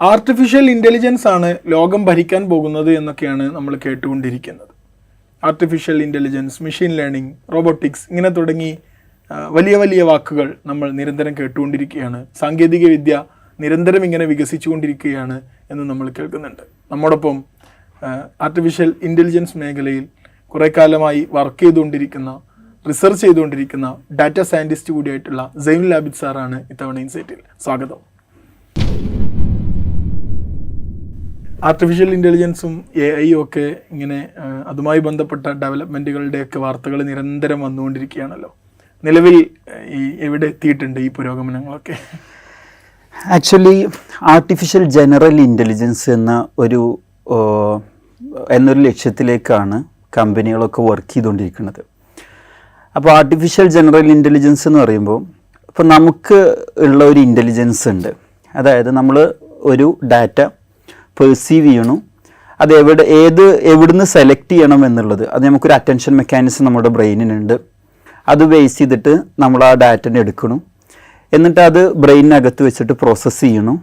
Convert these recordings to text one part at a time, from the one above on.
Artificial intelligence ആണ് ലോകം ഭരിക്കാൻ പോകുന്നത് എന്നൊക്കെയാണ് നമ്മൾ കേട്ടുകൊണ്ടിരിക്കുന്നത്. Artificial intelligence, machine learning, robotics ഇങ്ങനെ തുടങ്ങി വലിയ വലിയ വാക്കുകൾ നമ്മൾ നിരന്തരം കേട്ടുകൊണ്ടിരിക്കുകയാണ്. സാങ്കേതിക വിദ്യ നിരന്തരം ഇങ്ങനെ വികസിച്ചുകൊണ്ടിരിക്കുകയാണ് എന്ന് നമ്മൾ കേൾക്കുന്നുണ്ട്. നമ്മോടൊപ്പം ആർട്ടിഫിഷ്യൽ ഇൻ്റലിജൻസ് മേഖലയിൽ കുറേ കാലമായി വർക്ക് ചെയ്തുകൊണ്ടിരിക്കുന്ന, റിസർച്ച് ചെയ്തുകൊണ്ടിരിക്കുന്ന ഡാറ്റ സയൻറ്റിസ്റ്റ് കൂടിയായിട്ടുള്ള സൈനുൽ ആബിദ് സാറാണ് ഇത്തവണ ഇൻസൈറ്റിൽ. സ്വാഗതം. ആർട്ടിഫിഷ്യൽ ഇൻ്റലിജൻസും AI ഒക്കെ ഇങ്ങനെ അതുമായി ബന്ധപ്പെട്ട ഡെവലപ്മെൻറ്റുകളുടെയൊക്കെ വാർത്തകൾ നിരന്തരം വന്നുകൊണ്ടിരിക്കുകയാണല്ലോ. നിലവിൽ എവിടെ എത്തിയിട്ടുണ്ട് ഈ പുരോഗമനങ്ങളൊക്കെ? ആക്ച്വലി ആർട്ടിഫിഷ്യൽ ജനറൽ ഇൻ്റലിജൻസ് എന്നൊരു ലക്ഷ്യത്തിലേക്കാണ് കമ്പനികളൊക്കെ വർക്ക് ചെയ്തുകൊണ്ടിരിക്കുന്നത്. അപ്പോൾ ആർട്ടിഫിഷ്യൽ ജനറൽ ഇൻ്റലിജൻസ് എന്ന് പറയുമ്പോൾ ഇപ്പോൾ നമുക്ക് ഉള്ള ഒരു ഇൻ്റലിജൻസ് ഉണ്ട്. അതായത് നമ്മൾ ഒരു ഡാറ്റ പെർസീവ് ചെയ്യണം, അത് എവിടുന്ന് സെലക്ട് ചെയ്യണം എന്നുള്ളത്, അത് നമുക്കൊരു അറ്റൻഷൻ മെക്കാനിസം നമ്മുടെ ബ്രെയിനിനുണ്ട്. അത് ബേസ് ചെയ്തിട്ട് നമ്മൾ ആ ഡാറ്റനെ എടുക്കണം, എന്നിട്ട് അത് ബ്രെയിനകത്ത് വെച്ചിട്ട് പ്രോസസ്സ് ചെയ്യണം.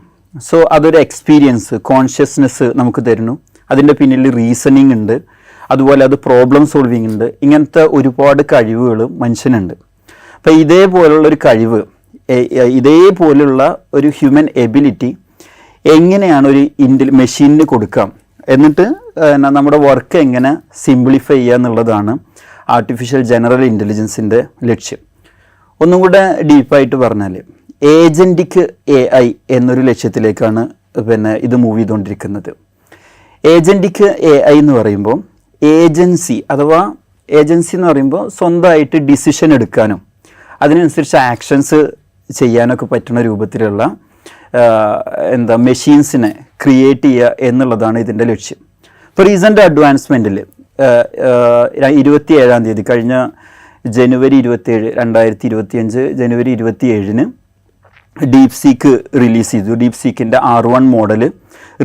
സോ അതൊരു എക്സ്പീരിയൻസ്, കോൺഷ്യസ്നെസ് നമുക്ക് തരുന്നു. അതിൻ്റെ പിന്നിൽ റീസണിങ് ഉണ്ട്, അതുപോലെ അത് പ്രോബ്ലം സോൾവിങ് ഉണ്ട്. ഇങ്ങനത്തെ ഒരുപാട് കഴിവുകൾ മനുഷ്യനുണ്ട്. അപ്പോൾ ഇതേപോലുള്ളൊരു കഴിവ്, ഇതേപോലുള്ള ഒരു ഹ്യൂമൻ എബിലിറ്റി എങ്ങനെയാണ് ഒരു മെഷീനിന് കൊടുക്കാം, എന്നിട്ട് നമ്മുടെ വർക്ക് എങ്ങനെ സിംപ്ലിഫൈ ചെയ്യുക എന്നുള്ളതാണ് ആർട്ടിഫിഷ്യൽ ജനറൽ ഇൻ്റലിജൻസിൻ്റെ ലക്ഷ്യം. ഒന്നും കൂടെ ഡീപ്പായിട്ട് പറഞ്ഞാൽ ഏജൻറ്റിക് AI എന്നൊരു ലക്ഷ്യത്തിലേക്കാണ് ഇത് മൂവ് ചെയ്തുകൊണ്ടിരിക്കുന്നത്. ഏജൻറ്റിക് AI എന്ന് പറയുമ്പോൾ ഏജൻസി എന്ന് പറയുമ്പോൾ സ്വന്തമായിട്ട് ഡിസിഷൻ എടുക്കാനും അതിനനുസരിച്ച് ആക്ഷൻസ് ചെയ്യാനൊക്കെ പറ്റുന്ന രൂപത്തിലുള്ള മെഷീൻസിനെ ക്രിയേറ്റ് ചെയ്യുക എന്നുള്ളതാണ് ഇതിൻ്റെ ലക്ഷ്യം. ഇപ്പോൾ റീസെൻ്റ് അഡ്വാൻസ്മെൻറ്റിൽ 27-ാം തീയതി, കഴിഞ്ഞ ജനുവരി 27, 2025 ജനുവരി 27-ന് ഡീപ്സീക്ക് റിലീസ് ചെയ്തു. ഡീപ്സീക്കിൻ്റെ R1 മോഡൽ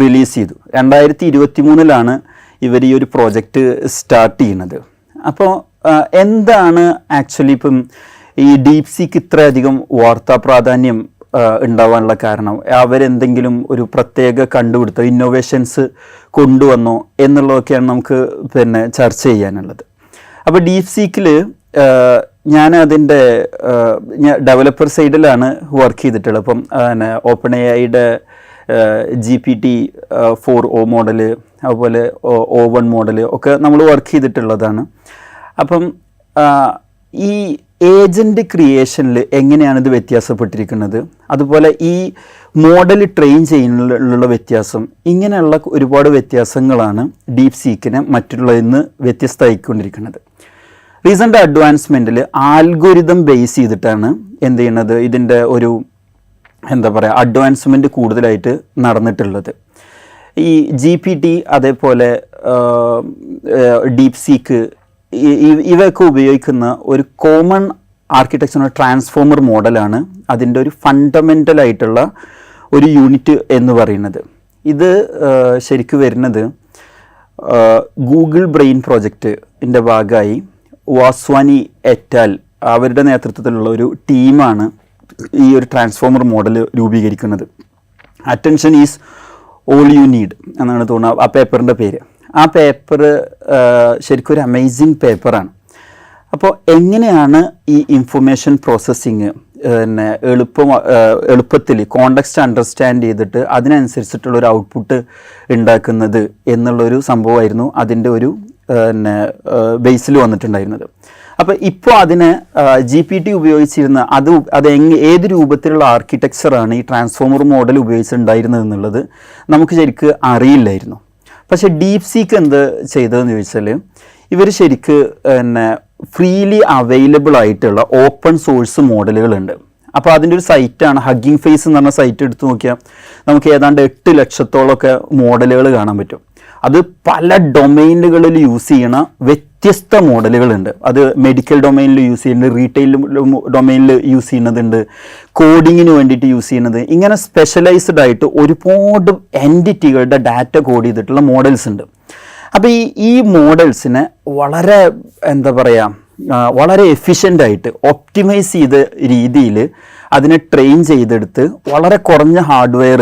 റിലീസ് ചെയ്തു. 2023-ലാണ് ഇവർ ഈ ഒരു പ്രോജക്റ്റ് സ്റ്റാർട്ട് ചെയ്യുന്നത്. അപ്പോൾ എന്താണ് ആക്ച്വലി ഇപ്പം ഈ ഡീപ്സീക്ക് ഇത്രയധികം വാർത്താ പ്രാധാന്യം ഉണ്ടാവാനുള്ള കാരണം? അവരെന്തെങ്കിലും ഒരു പ്രത്യേക കണ്ടുപിടുത്തോ ഇന്നോവേഷൻസ് കൊണ്ടുവന്നോ എന്നുള്ളതൊക്കെയാണ് നമുക്ക് ചർച്ച ചെയ്യാനുള്ളത്. അപ്പോൾ ഡീപ്സീക്കിൽ ഞാൻ അതിൻ്റെ ഡെവലപ്പർ സൈഡിലാണ് വർക്ക് ചെയ്തിട്ടുള്ളത്. അപ്പം OpenAIയുടെ GPT-4o മോഡല്, അതുപോലെ O1 മോഡല് ഒക്കെ നമ്മൾ വർക്ക് ചെയ്തിട്ടുള്ളതാണ്. അപ്പം ഈ ഏജൻറ്റ് ക്രിയേഷനിൽ എങ്ങനെയാണ് ഇത് വ്യത്യാസപ്പെട്ടിരിക്കുന്നത്, അതുപോലെ ഈ മോഡൽ ട്രെയിൻ ചെയ്യുന്നതിലുള്ള വ്യത്യാസം, ഇങ്ങനെയുള്ള ഒരുപാട് വ്യത്യാസങ്ങളാണ് ഡീപ്സീക്കിനെ മറ്റുള്ളതിൽ നിന്ന് വ്യത്യസ്തമായിക്കൊണ്ടിരിക്കുന്നത്. റീസെൻ്റ് അഡ്വാൻസ്മെൻറ്റിൽ ആൽഗോരിതം ബേസ് ചെയ്തിട്ടാണ് എന്ത് ചെയ്യുന്നത്, ഇതിൻ്റെ ഒരു അഡ്വാൻസ്മെൻറ്റ് കൂടുതലായിട്ട് നടന്നിട്ടുള്ളത്. ഈ GPT, അതേപോലെ ഡീപ്സീക്ക്, ഇവയൊക്കെ ഉപയോഗിക്കുന്ന ഒരു കോമൺ ആർക്കിടെക്ചർ ട്രാൻസ്ഫോമർ മോഡലാണ് അതിൻ്റെ ഒരു ഫണ്ടമെൻ്റൽ ആയിട്ടുള്ള ഒരു യൂണിറ്റ് എന്ന് പറയുന്നത്. ഇത് ശരിക്കും വരുന്നത് ഗൂഗിൾ ബ്രെയിൻ പ്രോജക്റ്റിൻ്റെ ഭാഗമായി വാസ്വാനി എറ്റാൽ അവരുടെ നേതൃത്വത്തിലുള്ള ഒരു ടീമാണ് ഈ ഒരു ട്രാൻസ്ഫോമർ മോഡൽ രൂപീകരിക്കുന്നത്. Attention is all you need എന്നാണ് തോന്നുന്നത് ആ പേപ്പറിൻ്റെ പേര്. ആ പേപ്പർ ശരിക്കും ഒരു അമേസിങ് പേപ്പറാണ്. അപ്പോൾ എങ്ങനെയാണ് ഈ ഇൻഫർമേഷൻ പ്രോസസ്സിങ് എളുപ്പത്തിൽ കോണ്ടെക്സ്റ്റ് അണ്ടർസ്റ്റാൻഡ് ചെയ്തിട്ട് അതിനനുസരിച്ചിട്ടുള്ളൊരു ഔട്ട്പുട്ട് ഉണ്ടാക്കുന്നത് എന്നുള്ളൊരു സംഭവമായിരുന്നു അതിൻ്റെ ഒരു ബേസിൽ വന്നിട്ടുണ്ടായിരുന്നത്. അപ്പോൾ ഇപ്പോൾ അതിന് GPT ഉപയോഗിച്ചിരുന്ന ഏത് രൂപത്തിലുള്ള ആർക്കിടെക്ചറാണ് ഈ ട്രാൻസ്ഫോമർ മോഡൽ ഉപയോഗിച്ചിട്ടുണ്ടായിരുന്നത് എന്നുള്ളത് നമുക്ക് ശരിക്ക് അറിയില്ലായിരുന്നു. പക്ഷേ ഡീപ്സീക്ക് എന്ത് ചെയ്തതെന്ന് ചോദിച്ചാൽ, ഇവർ ശരിക്ക് ഫ്രീലി അവൈലബിൾ ആയിട്ടുള്ള ഓപ്പൺ സോഴ്സ് മോഡലുകളുണ്ട്. അപ്പോൾ അതിൻ്റെ ഒരു സൈറ്റാണ് ഹഗ്ഗിങ് ഫേസ് എന്ന് പറഞ്ഞ സൈറ്റ് എടുത്ത് നോക്കിയാൽ നമുക്ക് ഏതാണ്ട് 8 ലക്ഷത്തോളമൊക്കെ മോഡലുകൾ കാണാൻ പറ്റും. അത് പല ഡൊമൈനുകളിൽ യൂസ് ചെയ്യണ വ്യത്യസ്ത മോഡലുകളുണ്ട്. അത് മെഡിക്കൽ ഡൊമൈനിൽ യൂസ് ചെയ്യുന്നുണ്ട്, റീറ്റെയിൽ ഡൊമൈനിൽ യൂസ് ചെയ്യുന്നതുണ്ട്, കോഡിങ്ങിന് വേണ്ടിയിട്ട് യൂസ് ചെയ്യുന്നത്. ഇങ്ങനെ സ്പെഷ്യലൈസ്ഡ് ആയിട്ട് ഒരുപാട് എൻറ്റിറ്റികളുടെ ഡാറ്റ കോഡ് ചെയ്തിട്ടുള്ള മോഡൽസ് ഉണ്ട്. അപ്പോൾ ഈ മോഡൽസിനെ വളരെ വളരെ എഫിഷ്യൻ്റായിട്ട് ഒപ്റ്റിമൈസ് ചെയ്ത രീതിയിൽ അതിനെ ട്രെയിൻ ചെയ്തെടുത്ത് വളരെ കുറഞ്ഞ ഹാർഡ്വെയർ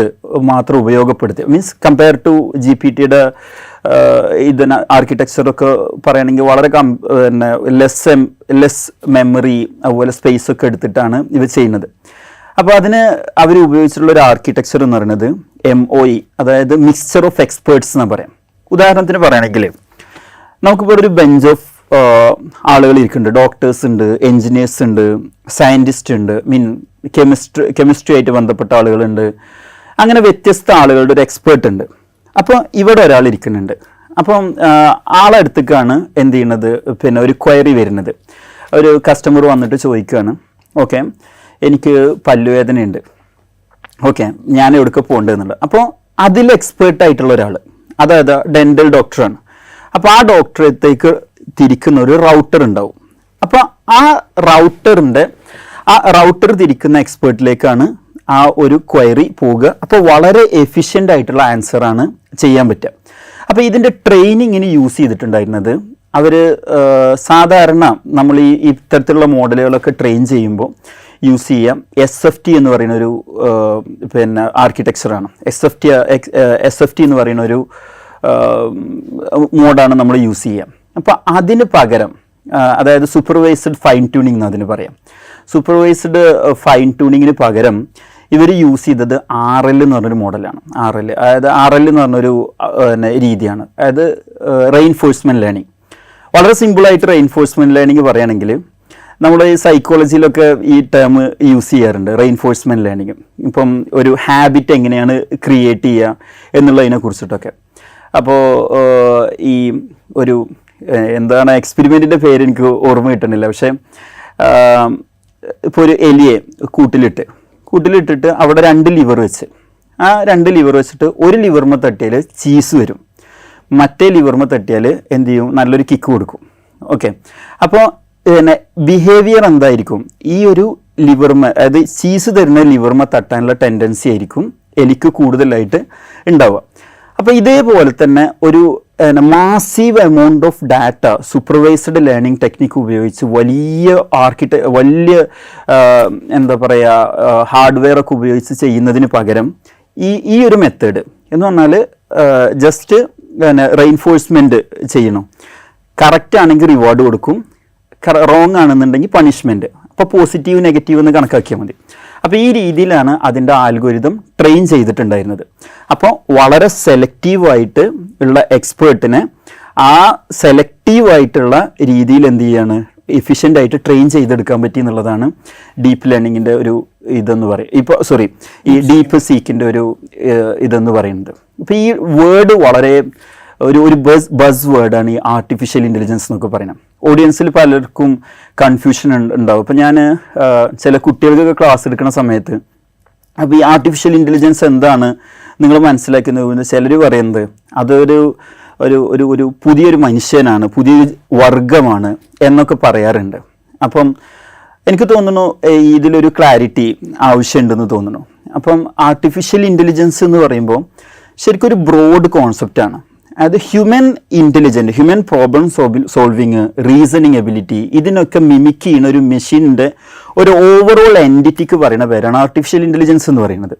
മാത്രം ഉപയോഗപ്പെടുത്തി, മീൻസ് കമ്പയർ ടു GPT-യുടെ ഇതിന് ആർക്കിടെക്ചറൊക്കെ പറയുകയാണെങ്കിൽ വളരെ പിന്നെ ലെസ് മെമ്മറി അതുപോലെ സ്പേസ് ഒക്കെ എടുത്തിട്ടാണ് ഇവ ചെയ്യുന്നത്. അപ്പോൾ അതിന് അവർ ഉപയോഗിച്ചിട്ടുള്ള ഒരു ആർക്കിടെക്ചർ എന്ന് പറയുന്നത് MOE, അതായത് മിക്സ്ചർ ഓഫ് എക്സ്പേർട്സ് എന്ന് പറയാം. ഉദാഹരണത്തിന് പറയുകയാണെങ്കിൽ നമുക്കിപ്പോൾ ഒരു ബെഞ്ച് ഓഫ് ആളുകൾ ഇരിക്കുന്നുണ്ട്. ഡോക്ടേഴ്സ് ഉണ്ട്, എൻജിനീയേഴ്സ് ഉണ്ട്, സയൻറ്റിസ്റ്റ് ഉണ്ട്, കെമിസ്ട്രി ആയിട്ട് ബന്ധപ്പെട്ട ആളുകളുണ്ട്. അങ്ങനെ വ്യത്യസ്ത ആളുകളുടെ ഒരു എക്സ്പേർട്ട് ഉണ്ട്. അപ്പോൾ ഇവിടെ ഒരാൾ ഇരിക്കുന്നുണ്ട്. അപ്പം ആളടുത്തേക്കാണ് എന്ത് ചെയ്യണത്, പിന്നെ ഒരു ക്വയറി വരുന്നത്. ഒരു കസ്റ്റമർ വന്നിട്ട് ചോദിക്കുകയാണ്, ഓക്കെ എനിക്ക് പല്ലുവേദനയുണ്ട്, ഓക്കെ ഞാൻ എവിടേക്ക് പോകേണ്ടതെന്നുള്ളത്. അപ്പോൾ അതിൽ എക്സ്പേർട്ടായിട്ടുള്ള ഒരാൾ, അതായത് ഡെൻ്റൽ ഡോക്ടറാണ്. അപ്പോൾ ആ ഡോക്ടറത്തേക്ക് തിരിക്കുന്ന ഒരു റൗട്ടർ ഉണ്ടാവും. അപ്പോൾ ആ റൗട്ടർ തിരിക്കുന്ന എക്സ്പേർട്ടിലേക്കാണ് ആ ഒരു ക്വയറി പോവുക. അപ്പോൾ വളരെ എഫിഷ്യൻ്റ് ആയിട്ടുള്ള ആൻസറാണ് ചെയ്യാൻ പറ്റുക. അപ്പോൾ ഇതിൻ്റെ ട്രെയിനിങ്ങിന് യൂസ് ചെയ്തിട്ടുണ്ടായിരുന്നത് അവർ സാധാരണ നമ്മൾ ഈ ഇത്തരത്തിലുള്ള മോഡലുകളൊക്കെ ട്രെയിൻ ചെയ്യുമ്പോൾ യൂസ് ചെയ്യാം SFT എന്ന് പറയുന്ന ഒരു പിന്നെ ആർക്കിടെക്ചറാണ്. SFT എന്ന് പറയുന്ന ഒരു മോഡാണ് നമ്മൾ യൂസ് ചെയ്യുക. അപ്പോൾ അതിന് പകരം അതായത് സൂപ്പർവൈസ്ഡ് ഫൈൻ ട്യൂണിംഗ് എന്ന് അതിന് പറയാം. സൂപ്പർവൈസ്ഡ് ഫൈൻ ട്യൂണിങ്ങിന് പകരം ഇവർ യൂസ് ചെയ്തത് RL എന്ന് പറഞ്ഞൊരു മോഡലാണ്. അതായത് RL എന്ന് പറഞ്ഞൊരു രീതിയാണ്. അതായത് റെയിൻഫോഴ്സ്മെൻറ്റ് ലേണിംഗ്. വളരെ സിമ്പിളായിട്ട് റെയിൻഫോഴ്സ്മെൻറ്റ് ലേണിംഗ് പറയുകയാണെങ്കിൽ നമ്മൾ ഈ സൈക്കോളജിയിലൊക്കെ ഈ ടേം യൂസ് ചെയ്യാറുണ്ട്, റെയിൻഫോഴ്സ്മെൻറ്റ് ലേണിംഗ്. ഇപ്പം ഒരു ഹാബിറ്റ് എങ്ങനെയാണ് ക്രിയേറ്റ് ചെയ്യുക എന്നുള്ളതിനെ കുറിച്ചിട്ടൊക്കെ. അപ്പോൾ ഈ ഒരു എന്താണ് എക്സ്പെരിമെൻറ്റിൻ്റെ പേര് എനിക്ക് ഓർമ്മ കിട്ടുന്നില്ല, പക്ഷേ ഇപ്പോൾ ഒരു എലിയെ കൂട്ടിലിട്ടിട്ട് അവിടെ 2 ലിവർ വെച്ച്, ആ 2 ലിവർ വെച്ചിട്ട് ഒരു ലിവർമ തട്ടിയാൽ ചീസ് വരും, മറ്റേ ലിവർമ തട്ടിയാൽ എന്ത് ചെയ്യും, നല്ലൊരു കിക്ക് കൊടുക്കും. ഓക്കെ, അപ്പോൾ പിന്നെ ബിഹേവിയർ എന്തായിരിക്കും, ഈ ഒരു ലിവർമ അതായത് ചീസ് തരുന്ന ലിവർമ തട്ടാനുള്ള ടെൻഡൻസി ആയിരിക്കും എലിക്ക് കൂടുതലായിട്ട് ഉണ്ടാവുക. അപ്പോൾ ഇതേപോലെ തന്നെ ഒരു massive amount of data supervised learning technique ഉപയോഗിച്ച് വലിയ എന്താ പറയുക ഹാർഡ്വെയർ ഒക്കെ ഉപയോഗിച്ച് ചെയ്യുന്നതിന് പകരം ഈ ഒരു മെത്തേഡ് എന്ന് പറഞ്ഞാൽ ജസ്റ്റ് റെയിൻഫോഴ്സ്മെൻറ്റ് ചെയ്യണം. കറക്റ്റ് ആണെങ്കിൽ റിവാർഡ് കൊടുക്കും, റോങ് ആണെന്നുണ്ടെങ്കിൽ പണിഷ്മെൻറ്റ്. അപ്പോൾ പോസിറ്റീവ് നെഗറ്റീവ് എന്ന് കണക്കാക്കിയാൽ മതി. അപ്പോൾ ഈ രീതിയിലാണ് അതിൻ്റെ ആൽഗോരിതം ട്രെയിൻ ചെയ്തിട്ടുണ്ടായിരുന്നത്. അപ്പോൾ വളരെ സെലക്റ്റീവായിട്ട് ഉള്ള എക്സ്പേർട്ടിനെ ആ സെലക്റ്റീവായിട്ടുള്ള രീതിയിൽ എന്ത് ചെയ്യാണ്, എഫിഷ്യൻ്റ് ആയിട്ട് ട്രെയിൻ ചെയ്തെടുക്കാൻ പറ്റി എന്നുള്ളതാണ് ഡീപ്പ് ലേണിങ്ങിൻ്റെ ഒരു ഇതെന്ന് പറയും. ഈ ഡീപ്പ് സീക്കിൻ്റെ ഒരു ഇതെന്ന് പറയുന്നത്. ഇപ്പോൾ ഈ വേർഡ് വളരെ ഒരു ബസ് വേർഡാണ് ഈ ആർട്ടിഫിഷ്യൽ ഇൻ്റലിജൻസ് എന്നൊക്കെ പറയുന്നത്. ഓഡിയൻസിൽ പലർക്കും കൺഫ്യൂഷൻ ഉണ്ടാവും. ഇപ്പോൾ ഞാൻ ചില കുട്ടികൾക്കൊക്കെ ക്ലാസ് എടുക്കുന്ന സമയത്ത് അപ്പോൾ ഈ ആർട്ടിഫിഷ്യൽ ഇൻ്റലിജൻസ് എന്താണ് നിങ്ങൾ മനസ്സിലാക്കുന്നത്, ചിലർ പറയുന്നത് അതൊരു ഒരു പുതിയൊരു മനുഷ്യനാണ്, പുതിയൊരു വർഗമാണ് എന്നൊക്കെ പറയാറുണ്ട്. അപ്പം എനിക്ക് തോന്നുന്നു ഇതിലൊരു ക്ലാരിറ്റി ആവശ്യമുണ്ടെന്ന് തോന്നുന്നു. അപ്പം ആർട്ടിഫിഷ്യൽ ഇൻ്റലിജൻസ് എന്ന് പറയുമ്പോൾ ശരിക്കും ഒരു ബ്രോഡ് കോൺസെപ്റ്റാണ്. അത് human problem solving, reasoning ability, ഇതിനൊക്കെ മിമിക് ചെയ്യുന്ന ഒരു മെഷീനിൻ്റെ ഒരു ഓവറോൾ എൻറ്റിറ്റിക്ക് പറയുന്ന പേരാണ് ആർട്ടിഫിഷ്യൽ ഇൻ്റലിജൻസ് എന്ന് പറയുന്നത്.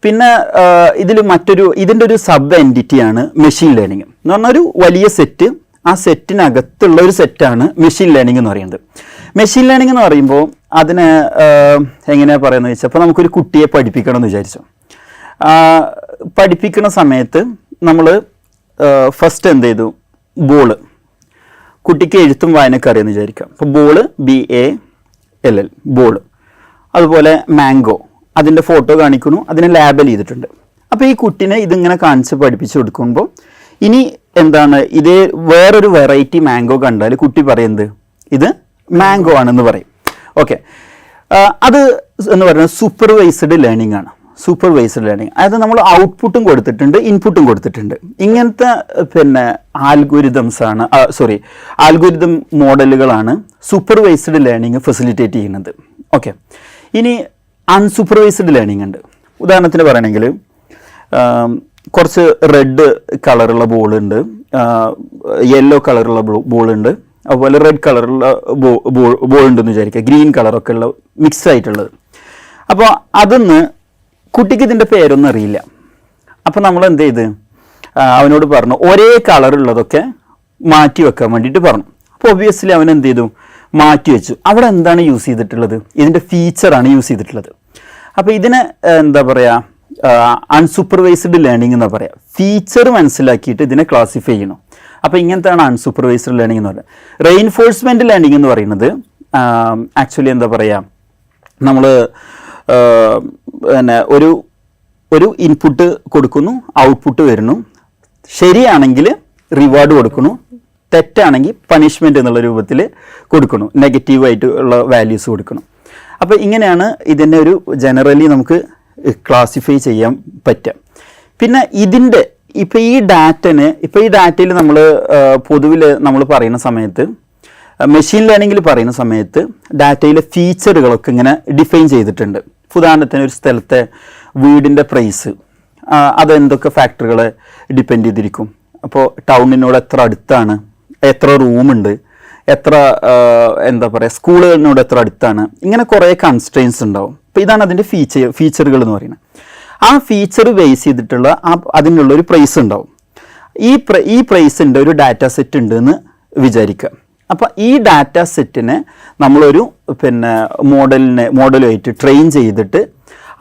പിന്നെ ഇതിൻ്റെ ഒരു സബ് എൻറ്റിറ്റിയാണ് മെഷീൻ ലേണിംഗ് എന്ന് പറഞ്ഞാൽ ഒരു വലിയ സെറ്റ്, ആ സെറ്റിനകത്തുള്ള ഒരു സെറ്റാണ് മെഷീൻ ലേണിംഗ് എന്ന് പറയുന്നത്. മെഷീൻ ലേണിംഗ് എന്ന് പറയുമ്പോൾ അതിന് എങ്ങനെയാണ് പറയുന്നത് വെച്ചാൽ, അപ്പോൾ നമുക്കൊരു കുട്ടിയെ പഠിപ്പിക്കണം എന്ന് വിചാരിച്ചു. പഠിപ്പിക്കുന്ന സമയത്ത് നമ്മൾ ഫസ്റ്റ് എന്ത് ചെയ്തു, കുട്ടിക്ക് എഴുത്തും വായനയൊക്കെ അറിയാമെന്ന് വിചാരിക്കാം. അപ്പോൾ BALL ബോള്, അതുപോലെ മാംഗോ, അതിൻ്റെ ഫോട്ടോ കാണിക്കുന്നു, അതിനെ ലാബൽ ചെയ്തിട്ടുണ്ട്. അപ്പോൾ ഈ കുട്ടീനെ ഇതിങ്ങനെ കാണിച്ച് പഠിപ്പിച്ച് കൊടുക്കുമ്പോൾ ഇനി എന്താണ്, വേറൊരു വെറൈറ്റി മാംഗോ കണ്ടാൽ കുട്ടി പറയുന്നത് ഇത് മാംഗോ ആണെന്ന് പറയും. ഓക്കെ, അത് എന്ന് പറയുന്നത് സൂപ്പർവൈസ്ഡ് ലേണിംഗ് ആണ്. അതായത് നമ്മൾ ഔട്ട്പുട്ടും കൊടുത്തിട്ടുണ്ട്, ഇൻപുട്ടും കൊടുത്തിട്ടുണ്ട്. ഇങ്ങനത്തെ പിന്നെ ആൽഗോരിതം മോഡലുകളാണ് സൂപ്പർവൈസ്ഡ് ലേണിംഗ് ഫെസിലിറ്റേറ്റ് ചെയ്യുന്നത്. ഓക്കെ, ഇനി അൺസൂപ്പർവൈസ്ഡ് ലേണിംഗ് ഉണ്ട്. ഉദാഹരണത്തിന് പറയണമെങ്കിൽ കുറച്ച് റെഡ് കളറുള്ള ബോളുണ്ട്, യെല്ലോ കളറുള്ള ബോളുണ്ട്, അതുപോലെ റെഡ് കളറുള്ള ബോൾ ഉണ്ടെന്ന് വിചാരിക്കുക, ഗ്രീൻ കളറൊക്കെ ഉള്ള മിക്സ് ആയിട്ടുള്ളത്. അപ്പോൾ അതൊന്ന് കുട്ടിക്ക് ഇതിൻ്റെ പേരൊന്നും അറിയില്ല. അപ്പോൾ നമ്മൾ എന്ത് ചെയ്ത് അവനോട് പറഞ്ഞു ഒരേ കളറുള്ളതൊക്കെ മാറ്റി വെക്കാൻ വേണ്ടിയിട്ട് പറഞ്ഞു. അപ്പോൾ ഒബ്വിയസ്ലി അവൻ എന്ത് ചെയ്തു, മാറ്റി വെച്ചു. അവിടെ എന്താണ് യൂസ് ചെയ്തിട്ടുള്ളത്, ഇതിൻ്റെ ഫീച്ചറാണ് യൂസ് ചെയ്തിട്ടുള്ളത്. അപ്പോൾ ഇതിനെ എന്താ പറയുക, അൺസൂപ്പർവൈസ്ഡ് ലേണിംഗ് എന്ന് പറയാം. ഫീച്ചർ മനസ്സിലാക്കിയിട്ട് ഇതിനെ ക്ലാസിഫൈ ചെയ്യണം. അപ്പോൾ ഇങ്ങനത്തെയാണ് അൺസൂപ്പർവൈസ്ഡ് ലേണിംഗ് എന്ന് പറയുന്നത്. റെയിൻഫോഴ്സ്മെൻറ്റ് ലേണിംഗ് എന്ന് പറയുന്നത് ആക്ച്വലി എന്താ പറയുക, നമ്മൾ പിന്നെ ഒരു ഇൻപുട്ട് കൊടുക്കുന്നു, ഔട്ട്പുട്ട് വരുന്നു. ശരിയാണെങ്കിൽ റിവാർഡ് കൊടുക്കുന്നു, തെറ്റാണെങ്കിൽ പണിഷ്മെൻ്റ് എന്നുള്ള രൂപത്തിൽ കൊടുക്കണം, നെഗറ്റീവായിട്ട് ഉള്ള വാല്യൂസ് കൊടുക്കണം. അപ്പോൾ ഇങ്ങനെയാണ് ഇതിനെ ഒരു ജനറലി നമുക്ക് ക്ലാസിഫൈ ചെയ്യാൻ പറ്റുക. പിന്നെ ഇതിൻ്റെ ഇപ്പോൾ ഈ ഡാറ്റയിൽ നമ്മൾ പൊതുവിൽ നമ്മൾ പറയുന്ന സമയത്ത്, മെഷീൻ ലേണിങ്ങിൽ പറയുന്ന സമയത്ത് ഡാറ്റയിലെ ഫീച്ചറുകളൊക്കെ ഇങ്ങനെ ഡിഫൈൻ ചെയ്തിട്ടുണ്ട്. ഉദാഹരണത്തിന് ഒരു സ്ഥലത്തെ വീടിൻ്റെ പ്രൈസ്, അതെന്തൊക്കെ ഫാക്ടറുകളെ ഡിപ്പെൻഡ് ചെയ്തിരിക്കും. അപ്പോൾ ടൗണിനോട് എത്ര അടുത്താണ്, എത്ര റൂമുണ്ട്, എത്ര എന്താ പറയുക സ്കൂളുകളിനോട് എത്ര അടുത്താണ്, ഇങ്ങനെ കുറേ കൺസ്ട്രെയിൻസ് ഉണ്ടാവും. അപ്പോൾ ഇതാണ് അതിൻ്റെ ഫീച്ചറുകൾ എന്ന് പറയുന്നത്. ആ ഫീച്ചർ ബേസ് ചെയ്തിട്ടുള്ള അതിനുള്ള ഒരു പ്രൈസ് ഉണ്ടാവും. ഈ പ്രൈസിൻ്റെ ഒരു ഡാറ്റ സെറ്റ് ഉണ്ട് എന്ന് വിചാരിക്കുക. അപ്പോൾ ഈ ഡാറ്റ സെറ്റിനെ നമ്മളൊരു പിന്നെ മോഡലുമായിട്ട് ട്രെയിൻ ചെയ്തിട്ട്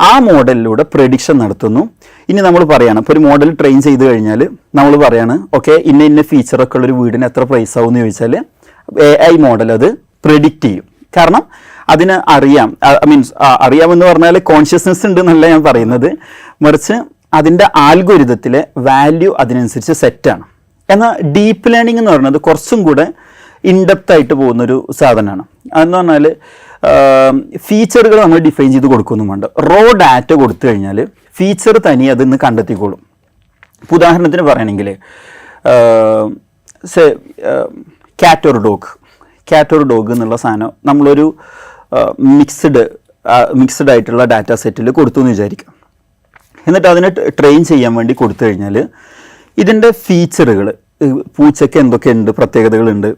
ആ മോഡലിലൂടെ പ്രഡിക്ഷൻ നടത്തുന്നു. ഇനി നമ്മൾ പറയാണ്, ഇപ്പോൾ ഒരു മോഡൽ ട്രെയിൻ ചെയ്ത് കഴിഞ്ഞാൽ നമ്മൾ പറയാണ് ഓക്കെ ഇന്ന ഫീച്ചറൊക്കെ ഉള്ളൊരു വീടിന് എത്ര പ്രൈസ് ആവും എന്ന് ചോദിച്ചാൽ AI മോഡൽ അത് പ്രെഡിക്റ്റ് ചെയ്യും. കാരണം അതിന് അറിയാം, മീൻസ് അറിയാമെന്ന് പറഞ്ഞാൽ കോൺഷ്യസ്നെസ് ഉണ്ട് എന്നല്ല ഞാൻ പറയുന്നത്, മറിച്ച് അതിൻ്റെ ആൽഗോരിതത്തിലെ വാല്യൂ അതിനനുസരിച്ച് സെറ്റാണ്. എന്നാൽ ഡീപ്പ് ലേണിംഗ് എന്ന് പറയുന്നത് കുറച്ചും കൂടെ ഇൻഡെപ്ത് ആയിട്ട് പോകുന്നൊരു സാധനമാണ്. അതെന്ന് പറഞ്ഞാൽ ഫീച്ചറുകൾ നമ്മൾ ഡിഫൈൻ ചെയ്ത് കൊടുക്കുകയൊന്നും വേണ്ട. റോ ഡാറ്റ കൊടുത്തു കഴിഞ്ഞാൽ ഫീച്ചർ തനിയെ അതിന്ന് കണ്ടെത്തിക്കോളും. ഉദാഹരണത്തിന് പറയുകയാണെങ്കിൽ ക്യാറ്റ് ഓർ ഡോഗ് എന്നുള്ള സാധനം നമ്മളൊരു മിക്സ്ഡ് ആയിട്ടുള്ള ഡാറ്റ സെറ്റിൽ കൊടുത്തു എന്ന് വിചാരിക്കാം. എന്നിട്ട് അതിനെ ട്രെയിൻ ചെയ്യാൻ വേണ്ടി കൊടുത്തു കഴിഞ്ഞാൽ ഇതിൻ്റെ ഫീച്ചറുകൾ, പൂച്ചയ്ക്ക് എന്തൊക്കെയുണ്ട് പ്രത്യേകതകളുണ്ട്,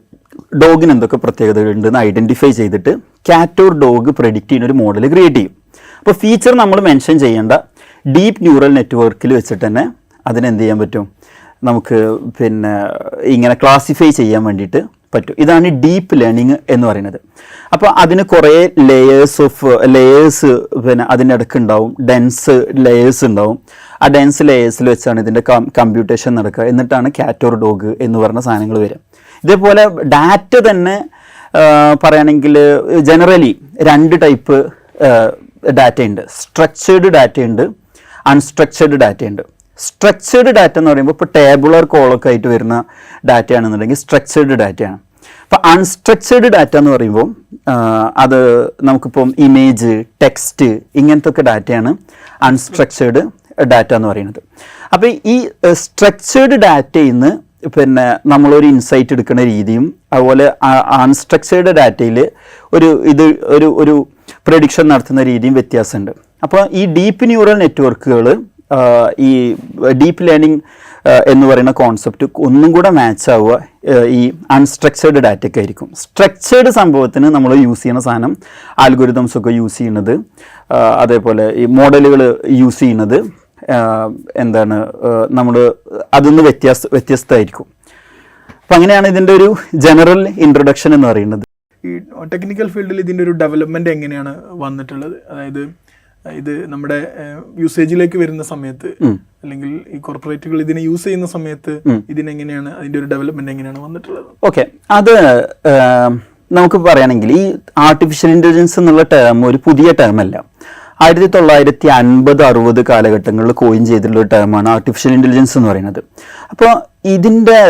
ഡോഗിന് എന്തൊക്കെ പ്രത്യേകതകളുണ്ട് എന്ന് ഐഡൻറ്റിഫൈ ചെയ്തിട്ട് ക്യാറ്റ് ഓർ ഡോഗ് പ്രെഡിക്റ്റ് ചെയ്യുന്ന ഒരു മോഡൽ ക്രിയേറ്റ് ചെയ്യും. അപ്പോൾ ഫീച്ചർ നമ്മൾ മെൻഷൻ ചെയ്യേണ്ട ഡീപ്പ് ന്യൂറൽ നെറ്റ്വർക്കിൽ വെച്ചിട്ട് തന്നെ അതിനെന്ത് ചെയ്യാൻ പറ്റും, നമുക്ക് പിന്നെ ഇങ്ങനെ ക്ലാസിഫൈ ചെയ്യാൻ വേണ്ടിയിട്ട് പറ്റും. ഇതാണ് ഡീപ്പ് ലേണിംഗ് എന്ന് പറയുന്നത്. അപ്പോൾ അതിന് കുറേ ലെയേഴ്സ് പിന്നെ അതിൻ്റെ ഇടയ്ക്ക് ഉണ്ടാവും, ഡെൻസ് ലെയേഴ്സ് ഉണ്ടാവും. ആ ഡെൻസ് ലെയേഴ്സിൽ വെച്ചാണ് ഇതിൻ്റെ കമ്പ്യൂട്ടേഷൻ നടക്കുക. എന്നിട്ടാണ് ക്യാറ്റ് ഓർ ഡോഗ് എന്ന് പറഞ്ഞ സാധനങ്ങൾ വരിക. ഇതേപോലെ ഡാറ്റ തന്നെ പറയുകയാണെങ്കിൽ ജനറലി 2 ടൈപ്പ് ഡാറ്റയുണ്ട്. സ്ട്രക്ചേർഡ് ഡാറ്റയുണ്ട്, അൺസ്ട്രക്ചേർഡ് ഡാറ്റയുണ്ട്. സ്ട്രക്ചേർഡ് ഡാറ്റ എന്ന് പറയുമ്പോൾ ഇപ്പോൾ ടേബുലർ കോളൊക്കെ ആയിട്ട് വരുന്ന ഡാറ്റയാണെന്നുണ്ടെങ്കിൽ സ്ട്രക്ചേർഡ് ഡാറ്റയാണ്. അപ്പോൾ അൺസ്ട്രക്ചേർഡ് ഡാറ്റ എന്ന് പറയുമ്പോൾ അത് നമുക്കിപ്പം ഇമേജ്, ടെക്സ്റ്റ് ഇങ്ങനത്തെ ഒക്കെ ഡാറ്റയാണ് അൺസ്ട്രക്ചേർഡ് ഡാറ്റ എന്ന് പറയുന്നത്. അപ്പോൾ ഈ സ്ട്രക്ചേർഡ് ഡാറ്റയിൽ നിന്ന് പിന്നെ നമ്മളൊരു ഇൻസൈറ്റ് എടുക്കുന്ന രീതിയും അതുപോലെ അൺസ്ട്രക്ചേർഡ് ഡാറ്റയിൽ ഒരു പ്രഡിക്ഷൻ നടത്തുന്ന രീതിയും വ്യത്യാസമുണ്ട്. അപ്പോൾ ഈ ഡീപ്പ് ന്യൂറൽ നെറ്റ്വർക്കുകൾ ഈ ഡീപ്പ് ലേണിംഗ് എന്ന് പറയുന്ന കോൺസെപ്റ്റ് ഒന്നും കൂടെ മാച്ച് ആവുക ഈ അൺസ്ട്രക്ചേർഡ് ഡാറ്റയ്ക്ക് ആയിരിക്കും. സ്ട്രക്ചേർഡ് സംഭവത്തിന് നമ്മൾ യൂസ് ചെയ്യുന്ന സാധനം ആൽഗോരിതംസ് ഒക്കെ യൂസ് ചെയ്യുന്നത്, അതേപോലെ ഈ മോഡലുകൾ യൂസ് ചെയ്യുന്നത് എന്താണ് നമ്മൾ അതൊന്ന് വ്യത്യസ്തമായിരിക്കും. അപ്പം അങ്ങനെയാണ് ഇതിൻ്റെ ഒരു ജനറൽ ഇൻട്രൊഡക്ഷൻ എന്ന് പറയുന്നത്. ഈ ടെക്നിക്കൽ ഫീൽഡിൽ ഇതിൻ്റെ ഒരു ഡെവലപ്മെൻറ്റ് എങ്ങനെയാണ് വന്നിട്ടുള്ളത്? അതായത് ഇത് നമ്മുടെ യൂസേജിലേക്ക് വരുന്ന സമയത്ത് അല്ലെങ്കിൽ ഈ കോർപ്പറേറ്റുകൾ ഇതിനെ യൂസ് ചെയ്യുന്ന സമയത്ത് ഇതിനെങ്ങനെയാണ് അതിൻ്റെ ഒരു ഡെവലപ്മെന്റ് എങ്ങനെയാണ് വന്നിട്ടുള്ളത്? ഓക്കെ, അത് നമുക്ക് പറയുകയാണെങ്കിൽ ഈ ആർട്ടിഫിഷ്യൽ ഇൻ്റലിജൻസ് എന്നുള്ള ടേം ഒരു പുതിയ ടേമല്ല. 1950-60 കാലഘട്ടങ്ങളിൽ കോയിൻ ചെയ്തിട്ടുള്ള ഒരു ടേമാണ് ആർട്ടിഫിഷ്യൽ ഇൻ്റലിജൻസ് എന്ന് പറയുന്നത്. അപ്പോൾ ഇതിൻ്റെ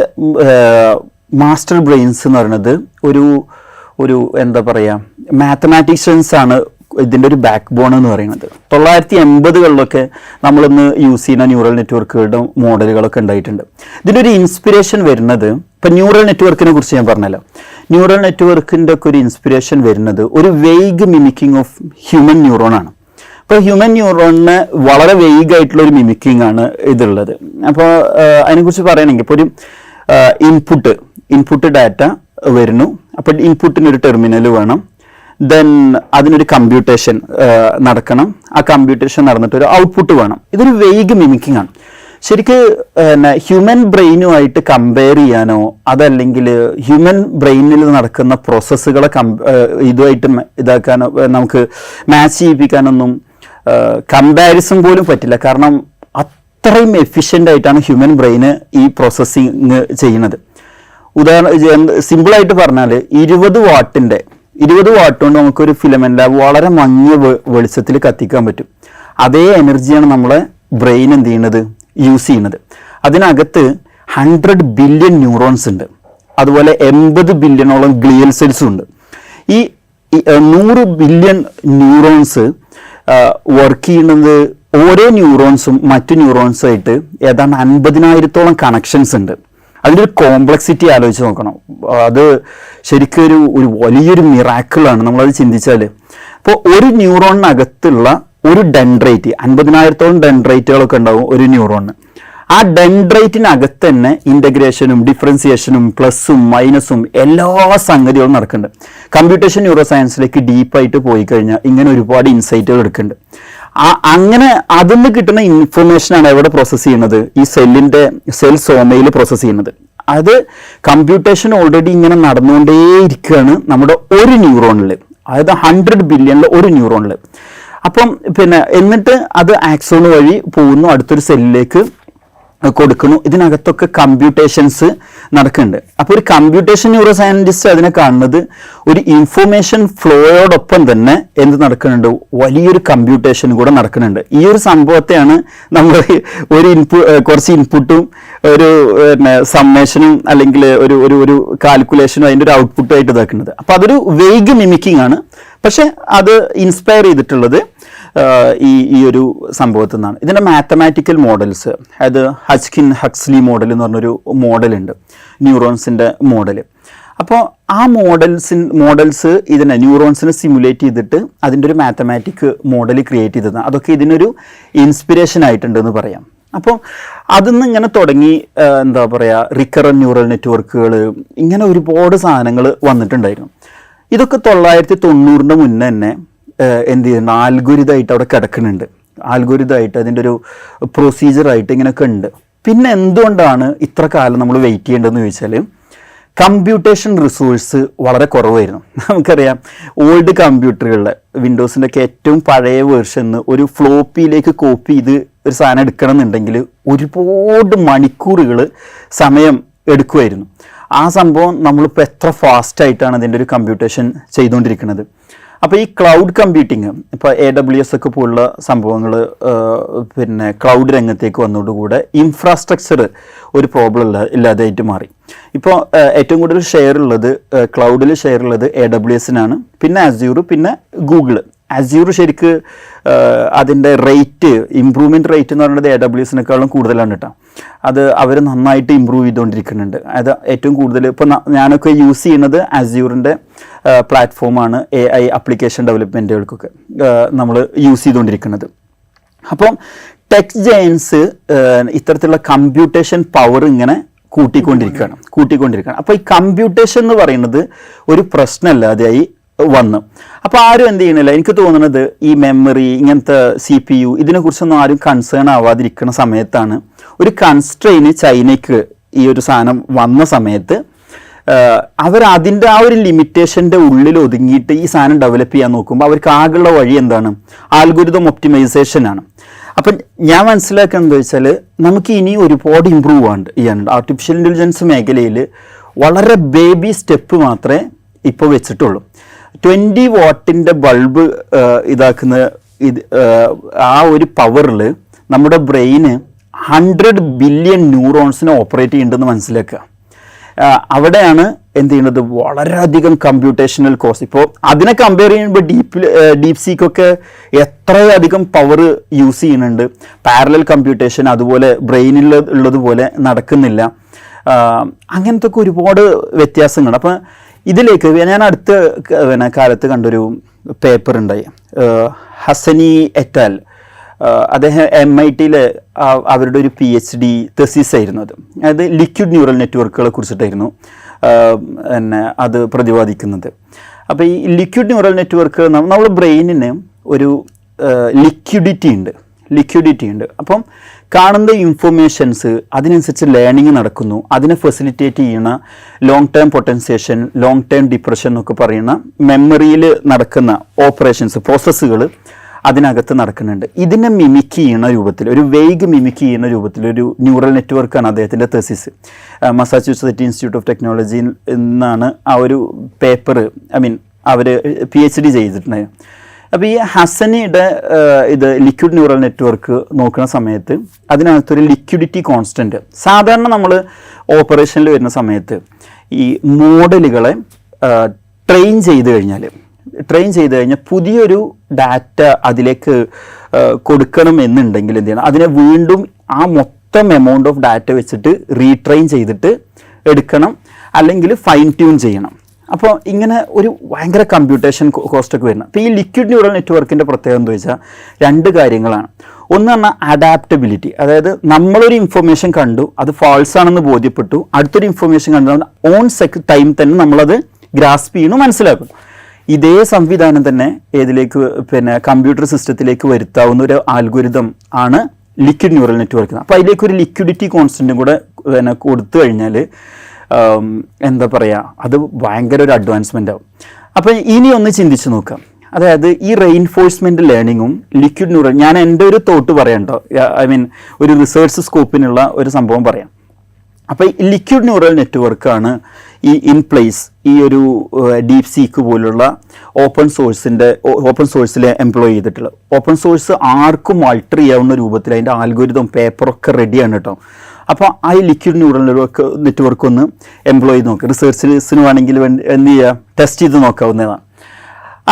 മാസ്റ്റർ ബ്രെയിൻസ് എന്ന് പറയുന്നത് ഒരു എന്താ പറയുക മാത്തമാറ്റീഷ്യൻസ് ആണ് ഇതിൻ്റെ ഒരു ബാക്ക് ബോൺ എന്ന് പറയുന്നത്. 1980-കളിലൊക്കെ നമ്മളിന്ന് യൂസ് ചെയ്യുന്ന ന്യൂറൽ നെറ്റ്വർക്കുകളുടെ മോഡലുകളൊക്കെ ഉണ്ടായിട്ടുണ്ട്. ഇതിൻ്റെ ഒരു ഇൻസ്പിരേഷൻ വരുന്നത്, ഇപ്പം ന്യൂറൽ നെറ്റ്വർക്കിനെ കുറിച്ച് ഞാൻ പറഞ്ഞല്ലോ, ന്യൂറൽ നെറ്റ്വർക്കിൻ്റെ ഒക്കെ ഒരു ഇൻസ്പിരേഷൻ വരുന്നത് ഒരു Weigh mimicking of human neuron ആണ്. അപ്പോൾ ഹ്യൂമൻ ന്യൂറോണിന് വളരെ വെയ്ഗായിട്ടുള്ള ഒരു മിമിക്കിംഗ് ആണ് ഇതുള്ളത്. അപ്പോൾ അതിനെക്കുറിച്ച് പറയുകയാണെങ്കിൽ ഇപ്പോൾ ഒരു ഇൻപുട്ട് ഡാറ്റ വരുന്നു. അപ്പോൾ ഇൻപുട്ടിനൊരു ടെർമിനൽ വേണം, ദെൻ അതിനൊരു കമ്പ്യൂട്ടേഷൻ നടക്കണം. ആ കമ്പ്യൂട്ടേഷൻ നടന്നിട്ട് ഒരു ഔട്ട്പുട്ട് വേണം. ഇതൊരു വെയ്ഗ് മിമിക്കിംഗ് ആണ്. ശരിക്ക് ഹ്യൂമൻ ബ്രെയിനുമായിട്ട് കമ്പയർ ചെയ്യാനോ അതല്ലെങ്കിൽ ഹ്യൂമൻ ബ്രെയിനിൽ നടക്കുന്ന പ്രോസസ്സുകളെ ഇതുമായിട്ട് ഇതാക്കാനോ നമുക്ക് മാച്ച് ചെയ്യിപ്പിക്കാനൊന്നും കമ്പാരിസൺ പോലും പറ്റില്ല. കാരണം അത്രയും എഫിഷ്യൻ്റ് ആയിട്ടാണ് ഹ്യൂമൻ ബ്രെയിന് ഈ പ്രോസസ്സിങ് ചെയ്യുന്നത്. സിമ്പിളായിട്ട് പറഞ്ഞാൽ 20 വാട്ട് കൊണ്ട് നമുക്കൊരു ഫിലമെന്റ് ലാബ് വളരെ മങ്ങിയ വെളിച്ചത്തിൽ കത്തിക്കാൻ പറ്റും. അതേ എനർജിയാണ് നമ്മളെ ബ്രെയിൻ എന്ത് ചെയ്യുന്നത്, യൂസ് ചെയ്യുന്നത്. അതിനകത്ത് 100 ബില്യൺ ന്യൂറോൺസ് ഉണ്ട്. അതുപോലെ 80 ബില്യണോളം ഗ്ലിയൽ സെൽസും ഉണ്ട്. ഈ 100 ബില്യൺ ന്യൂറോൺസ് വർക്ക് ചെയ്യുന്നത് ഓരോ ന്യൂറോൺസും മറ്റു ന്യൂറോൺസുമായിട്ട് ഏതാണ്ട് 50,000-ഓളം കണക്ഷൻസ് ഉണ്ട്. അതിൻ്റെ ഒരു കോംപ്ലക്സിറ്റി ആലോചിച്ച് നോക്കണം. അത് ശരിക്കും ഒരു വലിയൊരു മിറാക്കിളാണ് നമ്മളത് ചിന്തിച്ചാൽ. അപ്പോൾ ഒരു ന്യൂറോണിനകത്തുള്ള ഒരു ഡെൻഡ്രൈറ്റ് 50,000-ഓളം ഡെൻഡ്രൈറ്റുകളൊക്കെ ഉണ്ടാവും ഒരു ന്യൂറോണിന്. ആ ഡെൻഡ്രൈറ്റിനകത്ത് തന്നെ ഇൻ്റഗ്രേഷനും ഡിഫറൻസിയേഷനും പ്ലസും മൈനസും എല്ലാ സംഗതികളും നടക്കുന്നുണ്ട്. കമ്പ്യൂട്ടേഷൻ ന്യൂറോ സയൻസിലേക്ക് ഡീപ്പായിട്ട് പോയി കഴിഞ്ഞാൽ ഇങ്ങനെ ഒരുപാട് ഇൻസൈറ്റുകൾ എടുക്കുന്നുണ്ട്. അങ്ങനെ അതിൽ നിന്ന് കിട്ടുന്ന ഇൻഫർമേഷനാണ് എവിടെ പ്രോസസ്സ് ചെയ്യുന്നത്, ഈ സെൽ സോമയിൽ പ്രോസസ്സ് ചെയ്യുന്നത്. അത് കമ്പ്യൂട്ടേഷൻ ഓൾറെഡി ഇങ്ങനെ നടന്നുകൊണ്ടേയിരിക്കുകയാണ് നമ്മുടെ ഒരു ന്യൂറോണിൽ, അതായത് 100 ബില്യണിൽ ഒരു ന്യൂറോണിൽ. അപ്പം എന്നിട്ട് അത് ആക്സോൺ വഴി പോകുന്നു, അടുത്തൊരു സെല്ലിലേക്ക് കൊടുക്കുന്നു. ഇതിനകത്തൊക്കെ കമ്പ്യൂട്ടേഷൻസ് നടക്കുന്നുണ്ട്. അപ്പോൾ ഒരു കമ്പ്യൂട്ടേഷൻ ന്യൂറോ സയൻറ്റിസ്റ്റ് അതിനെ കാണുന്നത് ഒരു ഇൻഫോർമേഷൻ ഫ്ലോയോടൊപ്പം തന്നെ എന്ത് നടക്കുന്നുണ്ട്, വലിയൊരു കമ്പ്യൂട്ടേഷൻ കൂടെ നടക്കുന്നുണ്ട്. ഈ ഒരു സംഭവത്തെയാണ് നമ്മൾ കുറച്ച് ഇൻപുട്ടും ഒരു സമ്മേഷനും അല്ലെങ്കിൽ ഒരു കാൽക്കുലേഷനും അതിൻ്റെ ഒരു ഔട്ട്പുട്ടും ആയിട്ട് ഇതാക്കുന്നത്. അപ്പോൾ അതൊരു വെയ്ഗ് മിമിക്കിംഗ് ആണ്. പക്ഷെ അത് ഇൻസ്പയർ ചെയ്തിട്ടുള്ളത് ഈ ഒരു സംഭവത്തിൽ നിന്നാണ്. ഇതിൻ്റെ മാത്തമാറ്റിക്കൽ മോഡൽസ്, അതായത് ഹക്സ്ലി മോഡൽ എന്ന് പറഞ്ഞൊരു മോഡലുണ്ട്, ന്യൂറോൺസിൻ്റെ മോഡൽ. അപ്പോൾ ആ മോഡൽസ് ഇതിനെ ന്യൂറോൺസിനെ സിമുലേറ്റ് ചെയ്തിട്ട് അതിൻ്റെ ഒരു മാത്തമാറ്റിക് മോഡൽ ക്രിയേറ്റ് ചെയ്തതാണ്. അതൊക്കെ ഇതിനൊരു ഇൻസ്പിരേഷൻ ആയിട്ടുണ്ടെന്ന് പറയാം. അപ്പോൾ അതിന്ന് ഇങ്ങനെ തുടങ്ങി എന്താ പറയുക, റിക്കറൻറ്റ് ന്യൂറൽ നെറ്റ്വർക്കുകൾ, ഇങ്ങനെ ഒരുപാട് സാധനങ്ങൾ വന്നിട്ടുണ്ടായിരുന്നു. ഇതൊക്കെ 990 മുന്നേ തന്നെ എന്ത് ചെയ്യുന്നു, ആൽഗോരിതമായിട്ട് അവിടെ കിടക്കുന്നുണ്ട്. ആൽഗോരിതമായിട്ട് അതിൻ്റെ ഒരു പ്രൊസീജിയറായിട്ട് ഇങ്ങനെയൊക്കെ ഉണ്ട്. പിന്നെ എന്തുകൊണ്ടാണ് ഇത്ര കാലം നമ്മൾ വെയിറ്റ് ചെയ്യേണ്ടതെന്ന് ചോദിച്ചാൽ, കമ്പ്യൂട്ടേഷൻ റിസോഴ്സ് വളരെ കുറവായിരുന്നു. നമുക്കറിയാം ഓൾഡ് കമ്പ്യൂട്ടറുകളിലെ വിൻഡോസിൻ്റെ ഒക്കെ ഏറ്റവും പഴയ വേർഷന് ഒരു ഫ്ലോപ്പിയിലേക്ക് കോപ്പി ചെയ്ത് ഒരു സാധനം എടുക്കണം എന്നുണ്ടെങ്കിൽ ഒരുപാട് മണിക്കൂറുകൾ സമയം എടുക്കുമായിരുന്നു. ആ സംഭവം നമ്മളിപ്പോൾ എത്ര ഫാസ്റ്റായിട്ടാണ് അതിൻ്റെ ഒരു കമ്പ്യൂട്ടേഷൻ ചെയ്തുകൊണ്ടിരിക്കുന്നത്. അപ്പോൾ ഈ ക്ലൗഡ് കമ്പ്യൂട്ടിങ്, ഇപ്പോൾ AWS ഒക്കെ പോലുള്ള സംഭവങ്ങൾ ക്ലൗഡ് രംഗത്തേക്ക് വന്നതോടുകൂടെ ഇൻഫ്രാസ്ട്രക്ചർ ഒരു പ്രോബ്ലം ഇല്ലാതായിട്ട് മാറി. ഇപ്പോൾ ഏറ്റവും കൂടുതൽ ക്ലൗഡിൽ ഷെയർ ഉള്ളത് AWS-നാണ്, പിന്നെ Azure, പിന്നെ Google. Azure ശരിക്ക് അതിൻ്റെ ഇമ്പ്രൂവ്മെൻറ്റ് റേറ്റ് എന്ന് പറയുന്നത് AWS-നേക്കാളും കൂടുതലാണ് കേട്ടോ. അത് അവർ നന്നായിട്ട് ഇമ്പ്രൂവ് ചെയ്തുകൊണ്ടിരിക്കുന്നുണ്ട്. അത് ഏറ്റവും കൂടുതൽ ഇപ്പോൾ ഞാനൊക്കെ യൂസ് ചെയ്യുന്നത് Azure-ൻ്റെ പ്ലാറ്റ്ഫോമാണ് AI ആപ്ലിക്കേഷൻ ഡെവലപ്മെൻറ്റുകൾക്കൊക്കെ നമ്മൾ യൂസ് ചെയ്തുകൊണ്ടിരിക്കുന്നത്. അപ്പം ടെക് ജയൻസ് ഇത്തരത്തിലുള്ള കമ്പ്യൂട്ടേഷൻ പവർ ഇങ്ങനെ കൂട്ടിക്കൊണ്ടിരിക്കുകയാണ്. അപ്പോൾ ഈ കമ്പ്യൂട്ടേഷൻ എന്ന് പറയുന്നത് ഒരു പ്രശ്നമല്ലാതെയായി വന്നു. അപ്പോൾ ആരും എന്ത് ചെയ്യണില്ല, എനിക്ക് തോന്നുന്നത് ഈ മെമ്മറി, ഇങ്ങനത്തെ CPU ഇതിനെക്കുറിച്ചൊന്നും ആരും കൺസേൺ ആവാതിരിക്കുന്ന സമയത്താണ് ഒരു കൺസ്ട്രെയിന് ചൈനയ്ക്ക് ഈ ഒരു സാധനം വന്ന സമയത്ത് അവർ അതിൻ്റെ ആ ഒരു ലിമിറ്റേഷൻ്റെ ഉള്ളിൽ ഒതുങ്ങിയിട്ട് ഈ സാധനം ഡെവലപ്പ് ചെയ്യാൻ നോക്കുമ്പോൾ അവർക്ക് ആകെയുള്ള വഴി എന്താണ്, ആൽഗോരിതം ഒപ്റ്റിമൈസേഷൻ ആണ്. അപ്പം ഞാൻ മനസ്സിലാക്കുന്നത് എന്താ വെച്ചാൽ, നമുക്ക് ഇനി ഒരുപാട് ഇമ്പ്രൂവ് ചെയ്യാനുണ്ട്. ആർട്ടിഫിഷ്യൽ ഇൻ്റലിജൻസ് മേഖലയിൽ വളരെ ബേബി സ്റ്റെപ്പ് മാത്രമേ ഇപ്പോൾ വെച്ചിട്ടുള്ളൂ. 20 വാട്ടിൻ്റെ ബൾബ് ഇതാക്കുന്ന ആ ഒരു പവറിൽ നമ്മുടെ ബ്രെയിന് 100 ബില്യൺ ന്യൂറോൺസിനെ ഓപ്പറേറ്റ് ചെയ്യുന്നുണ്ടെന്ന് മനസ്സിലാക്കുക. അവിടെയാണ് എന്ത് ചെയ്യുന്നത്, വളരെയധികം കമ്പ്യൂട്ടേഷണൽ കോസ്റ്റ്. ഇപ്പോൾ അതിനെ കമ്പയർ ചെയ്യുമ്പോൾ ഡീപ് സീക്കൊക്കെ എത്രയധികം പവർ യൂസ് ചെയ്യുന്നുണ്ട്. പാരലൽ കമ്പ്യൂട്ടേഷൻ അതുപോലെ ബ്രെയിനിൽ ഉള്ളതുപോലെ നടക്കുന്നില്ല. അങ്ങനത്തെ ഒക്കെ ഒരുപാട് വ്യത്യാസങ്ങൾ. അപ്പം ഇതിലേക്ക് ഞാൻ അടുത്ത കാലത്ത് കണ്ടൊരു പേപ്പർ ഉണ്ടായി, ഹസനി എറ്റാൽ. അദ്ദേഹം MIT-യിലെ അവരുടെ ഒരു PhD തെസിസ് ആയിരുന്നു അത്. അതായത് ലിക്വിഡ് ന്യൂറൽ നെറ്റ്വർക്കുകളെ കുറിച്ചിട്ടായിരുന്നു അത് പ്രതിപാദിക്കുന്നത്. അപ്പോൾ ഈ ലിക്വിഡ് ന്യൂറൽ നെറ്റ്വർക്ക് നമ്മുടെ ബ്രെയിനിന് ഒരു ലിക്വിഡിറ്റി ഉണ്ട്. അപ്പം കാണുന്ന ഇൻഫോർമേഷൻസ് അതിനനുസരിച്ച് ലേണിംഗ് നടക്കുന്നു. അതിനെ ഫെസിലിറ്റേറ്റ് ചെയ്യുന്ന long term potentiation, long term depression എന്നൊക്കെ പറയുന്ന മെമ്മറിയിൽ നടക്കുന്ന ഓപ്പറേഷൻസ്, പ്രോസസ്സുകൾ അതിനകത്ത് നടക്കുന്നുണ്ട്. ഇതിനെ മിമിക് ചെയ്യുന്ന രൂപത്തിൽ, ഒരു വെയ്ഗ് മിമിക് ചെയ്യുന്ന രൂപത്തിൽ ഒരു ന്യൂറൽ നെറ്റ്വർക്കാണ് അദ്ദേഹത്തിൻ്റെ തെസിസ്. മസാച്യൂസെറ്റ്സ് ഇൻസ്റ്റിറ്റ്യൂട്ട് ഓഫ് ടെക്നോളജിയിൽ നിന്നാണ് ആ ഒരു പേപ്പർ, അവർ PhD ചെയ്തിട്ടുണ്ടായത്. അപ്പോൾ ഈ ഹസനിയുടെ ഇത് ലിക്വിഡ് ന്യൂറൽ നെറ്റ്വർക്ക് നോക്കുന്ന സമയത്ത് അതിനകത്തൊരു ലിക്വിഡിറ്റി കോൺസ്റ്റൻറ്റ്, സാധാരണ നമ്മൾ ഓപ്പറേഷനിൽ വരുന്ന സമയത്ത് ഈ മോഡലുകളെ ട്രെയിൻ ചെയ്ത് കഴിഞ്ഞാൽ പുതിയൊരു ഡാറ്റ അതിലേക്ക് കൊടുക്കണം എന്നുണ്ടെങ്കിൽ എന്ത് ചെയ്യണം, അതിനെ വീണ്ടും ആ മൊത്തം എമൗണ്ട് ഓഫ് ഡാറ്റ വെച്ചിട്ട് റീട്രെയിൻ ചെയ്തിട്ട് എടുക്കണം, അല്ലെങ്കിൽ ഫൈൻ ട്യൂൺ ചെയ്യണം. അപ്പോൾ ഇങ്ങനെ ഒരു ഭയങ്കര കമ്പ്യൂട്ടേഷൻ കോസ്റ്റൊക്കെ വരുന്നത്. അപ്പോൾ ഈ ലിക്വിഡ് ന്യൂറൽ നെറ്റ്വർക്കിൻ്റെ പ്രത്യേകത എന്താ വെച്ചാൽ 2 കാര്യങ്ങളാണ്. ഒന്ന് പറഞ്ഞാൽ അഡാപ്റ്റബിലിറ്റി, അതായത് നമ്മളൊരു ഇൻഫർമേഷൻ കണ്ടു, അത് ഫാൾസ് ആണെന്ന് ബോധ്യപ്പെട്ടു, അടുത്തൊരു ഇൻഫർമേഷൻ കണ്ടു, ഓൺ ടൈം തന്നെ നമ്മളത് ഗ്രാസ്പ് ചെയ്യണു, മനസ്സിലാക്കും. ഇതേ സംവിധാനം തന്നെ ഏതിലേക്ക് കമ്പ്യൂട്ടർ സിസ്റ്റത്തിലേക്ക് വരുത്താവുന്ന ഒരു ആൽഗോരിതം ആണ് ലിക്വിഡ് ന്യൂറൽ നെറ്റ്വർക്ക്. അപ്പോൾ അതിലേക്ക് ഒരു ലിക്വിഡിറ്റി കോൺസ്റ്റൻറ്റും കൂടെ കൊടുത്തു കഴിഞ്ഞാൽ എന്താ പറയുക, അത് ഭയങ്കര ഒരു അഡ്വാൻസ്മെൻ്റ് ആവും. അപ്പോൾ ഇനി ഒന്ന് ചിന്തിച്ച് നോക്കാം, അതായത് ഈ റെയിൻഫോഴ്സ്മെൻറ്റ് ലേണിങ്ങും ലിക്വിഡ് ന്യൂറൽ, ഞാൻ എൻ്റെ ഒരു തോട്ട് പറയണ്ടോ, ഒരു റിസർച്ച് സ്കോപ്പിനുള്ള ഒരു സംഭവം പറയാം. അപ്പോൾ ഈ ലിക്വിഡ് ന്യൂറൽ നെറ്റ്വർക്കാണ് ഈ ഇൻപ്ലേസ്, ഈ ഒരു ഡീപ് സീക്ക് പോലുള്ള ഓപ്പൺ സോഴ്സിൽ എംപ്ലോയ് ചെയ്തിട്ടുള്ളത്. ഓപ്പൺ സോഴ്സ് ആർക്കും ആൾട്ടർ ചെയ്യാവുന്ന രൂപത്തിൽ അതിൻ്റെ ആൽഗോരിതം പേപ്പറൊക്കെ റെഡിയാണ് കേട്ടോ. അപ്പോൾ ആ ലിക്വിഡ് ന്യൂറൽ നെറ്റ്വർക്ക് ഒന്ന് എംപ്ലോയ് ചെയ്ത് നോക്കുക, റിസർച്ചിന് വേണമെങ്കിൽ എന്ത് ചെയ്യുക, ടെസ്റ്റ് ചെയ്ത് നോക്കാവുന്നതാണ്.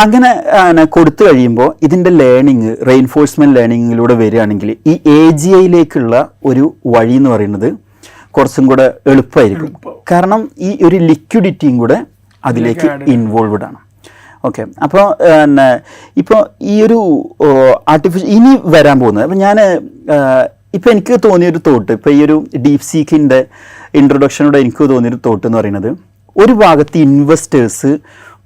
അങ്ങനെ കൊടുത്തു കഴിയുമ്പോൾ ഇതിൻ്റെ ലേണിങ്, റെയിൻഫോഴ്സ്മെൻറ്റ് ലേണിങ്ങിലൂടെ വരികയാണെങ്കിൽ ഈ AGIയിലേക്കുള്ള ഒരു വഴി എന്ന് പറയുന്നത് കുറച്ചും കൂടെ എളുപ്പമായിരിക്കും. കാരണം ഈ ഒരു ലിക്വിഡിറ്റിയും കൂടെ അതിലേക്ക് ഇൻവോൾവ്ഡ് ആണ്. ഓക്കെ, അപ്പോൾ ഇപ്പോൾ ഈ ഒരു ആർട്ടിഫിഷ്യൽ ഇനി വരാൻ പോകുന്നത്, അപ്പം ഞാൻ ഇപ്പോൾ എനിക്ക് തോന്നിയൊരു തോട്ട്, ഇപ്പോൾ ഈ ഒരു ഡീപ് സീക്കിൻ്റെ ഇൻട്രൊഡക്ഷനോടെ എനിക്ക് തോന്നിയൊരു തോട്ട് എന്ന് പറയുന്നത്, ഒരു ഭാഗത്ത് ഇൻവെസ്റ്റേഴ്സ്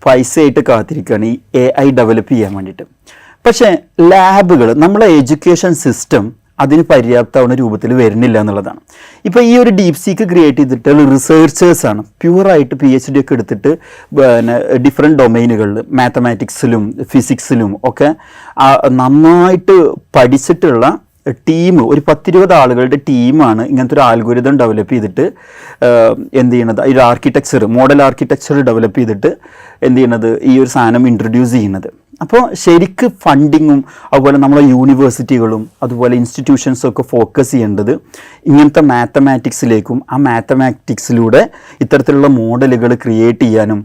പൈസയായിട്ട് കാത്തിരിക്കുകയാണ് ഈ AI ഡെവലപ്പ് ചെയ്യാൻ വേണ്ടിയിട്ട്. പക്ഷേ ലാബുകൾ, നമ്മളെ എഡ്യൂക്കേഷൻ സിസ്റ്റം അതിന് പര്യാപ്തമാവുന്ന രൂപത്തിൽ വരുന്നില്ല എന്നുള്ളതാണ്. ഇപ്പോൾ ഈ ഒരു ഡീപ് സീക്ക് ക്രിയേറ്റ് ചെയ്തിട്ടുള്ള റിസർച്ചേഴ്സാണ്, പ്യൂറായിട്ട് PhD ഒക്കെ എടുത്തിട്ട് ഡിഫറെൻറ്റ് ഡൊമൈനുകളിൽ മാത്തമാറ്റിക്സിലും ഫിസിക്സിലും ഒക്കെ നന്നായിട്ട് പഠിച്ചിട്ടുള്ള ടീം, ഒരു 10-20 ആളുകളുടെ ടീമാണ് ഇങ്ങനത്തെ ഒരു ആൽഗോരിതം ഡെവലപ്പ് ചെയ്തിട്ട് എന്ത് ചെയ്യണത്, ഈ ഒരു ആർക്കിടെക്ചർ, മോഡൽ ആർക്കിടെക്ചർ ഡെവലപ്പ് ചെയ്തിട്ട് എന്ത് ചെയ്യണത്, ഈ ഒരു സാധനം ഇൻട്രൊഡ്യൂസ് ചെയ്യുന്നത്. അപ്പോൾ ശരിക്ക് ഫണ്ടിങ്ങും അതുപോലെ നമ്മളെ യൂണിവേഴ്സിറ്റികളും അതുപോലെ ഇൻസ്റ്റിറ്റ്യൂഷൻസും ഒക്കെ ഫോക്കസ് ചെയ്യേണ്ടത് ഇങ്ങനത്തെ മാത്തമാറ്റിക്സിലേക്കും, ആ മാത്തമാറ്റിക്സിലൂടെ ഇത്തരത്തിലുള്ള മോഡലുകൾ ക്രിയേറ്റ് ചെയ്യാനും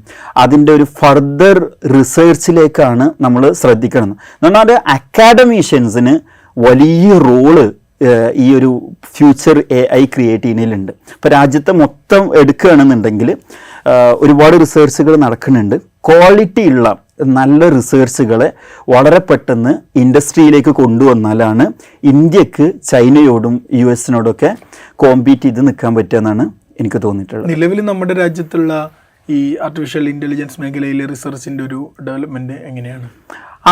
അതിൻ്റെ ഒരു ഫർദർ റിസർച്ചിലേക്കാണ് നമ്മൾ ശ്രദ്ധിക്കണം. എന്നാൽ അക്കാഡമീഷ്യൻസിന് വലിയ റോള് ഈ ഒരു ഫ്യൂച്ചർ AI ക്രിയേറ്റ് ചെയ്യുന്നതിലുണ്ട്. ഇപ്പോൾ രാജ്യത്തെ മൊത്തം എടുക്കുകയാണെന്നുണ്ടെങ്കിൽ ഒരുപാട് റിസർച്ചുകൾ നടക്കുന്നുണ്ട്. ക്വാളിറ്റി ഉള്ള നല്ല റിസർച്ചുകളെ വളരെ പെട്ടെന്ന് ഇൻഡസ്ട്രിയിലേക്ക് കൊണ്ടുവന്നാലാണ് ഇന്ത്യക്ക് ചൈനയോടും US-നോടൊക്കെ കോമ്പീറ്റ് ചെയ്ത് നിൽക്കാൻ പറ്റുമെന്നാണ് എനിക്ക് തോന്നിയിട്ടുള്ളത്. നിലവിൽ നമ്മുടെ രാജ്യത്തുള്ള ഈ ആർട്ടിഫിഷ്യൽ ഇൻ്റലിജൻസ് മേഖലയിലെ റിസർച്ചിൻ്റെ ഒരു ഡെവലപ്മെൻറ്റ് എങ്ങനെയാണ്?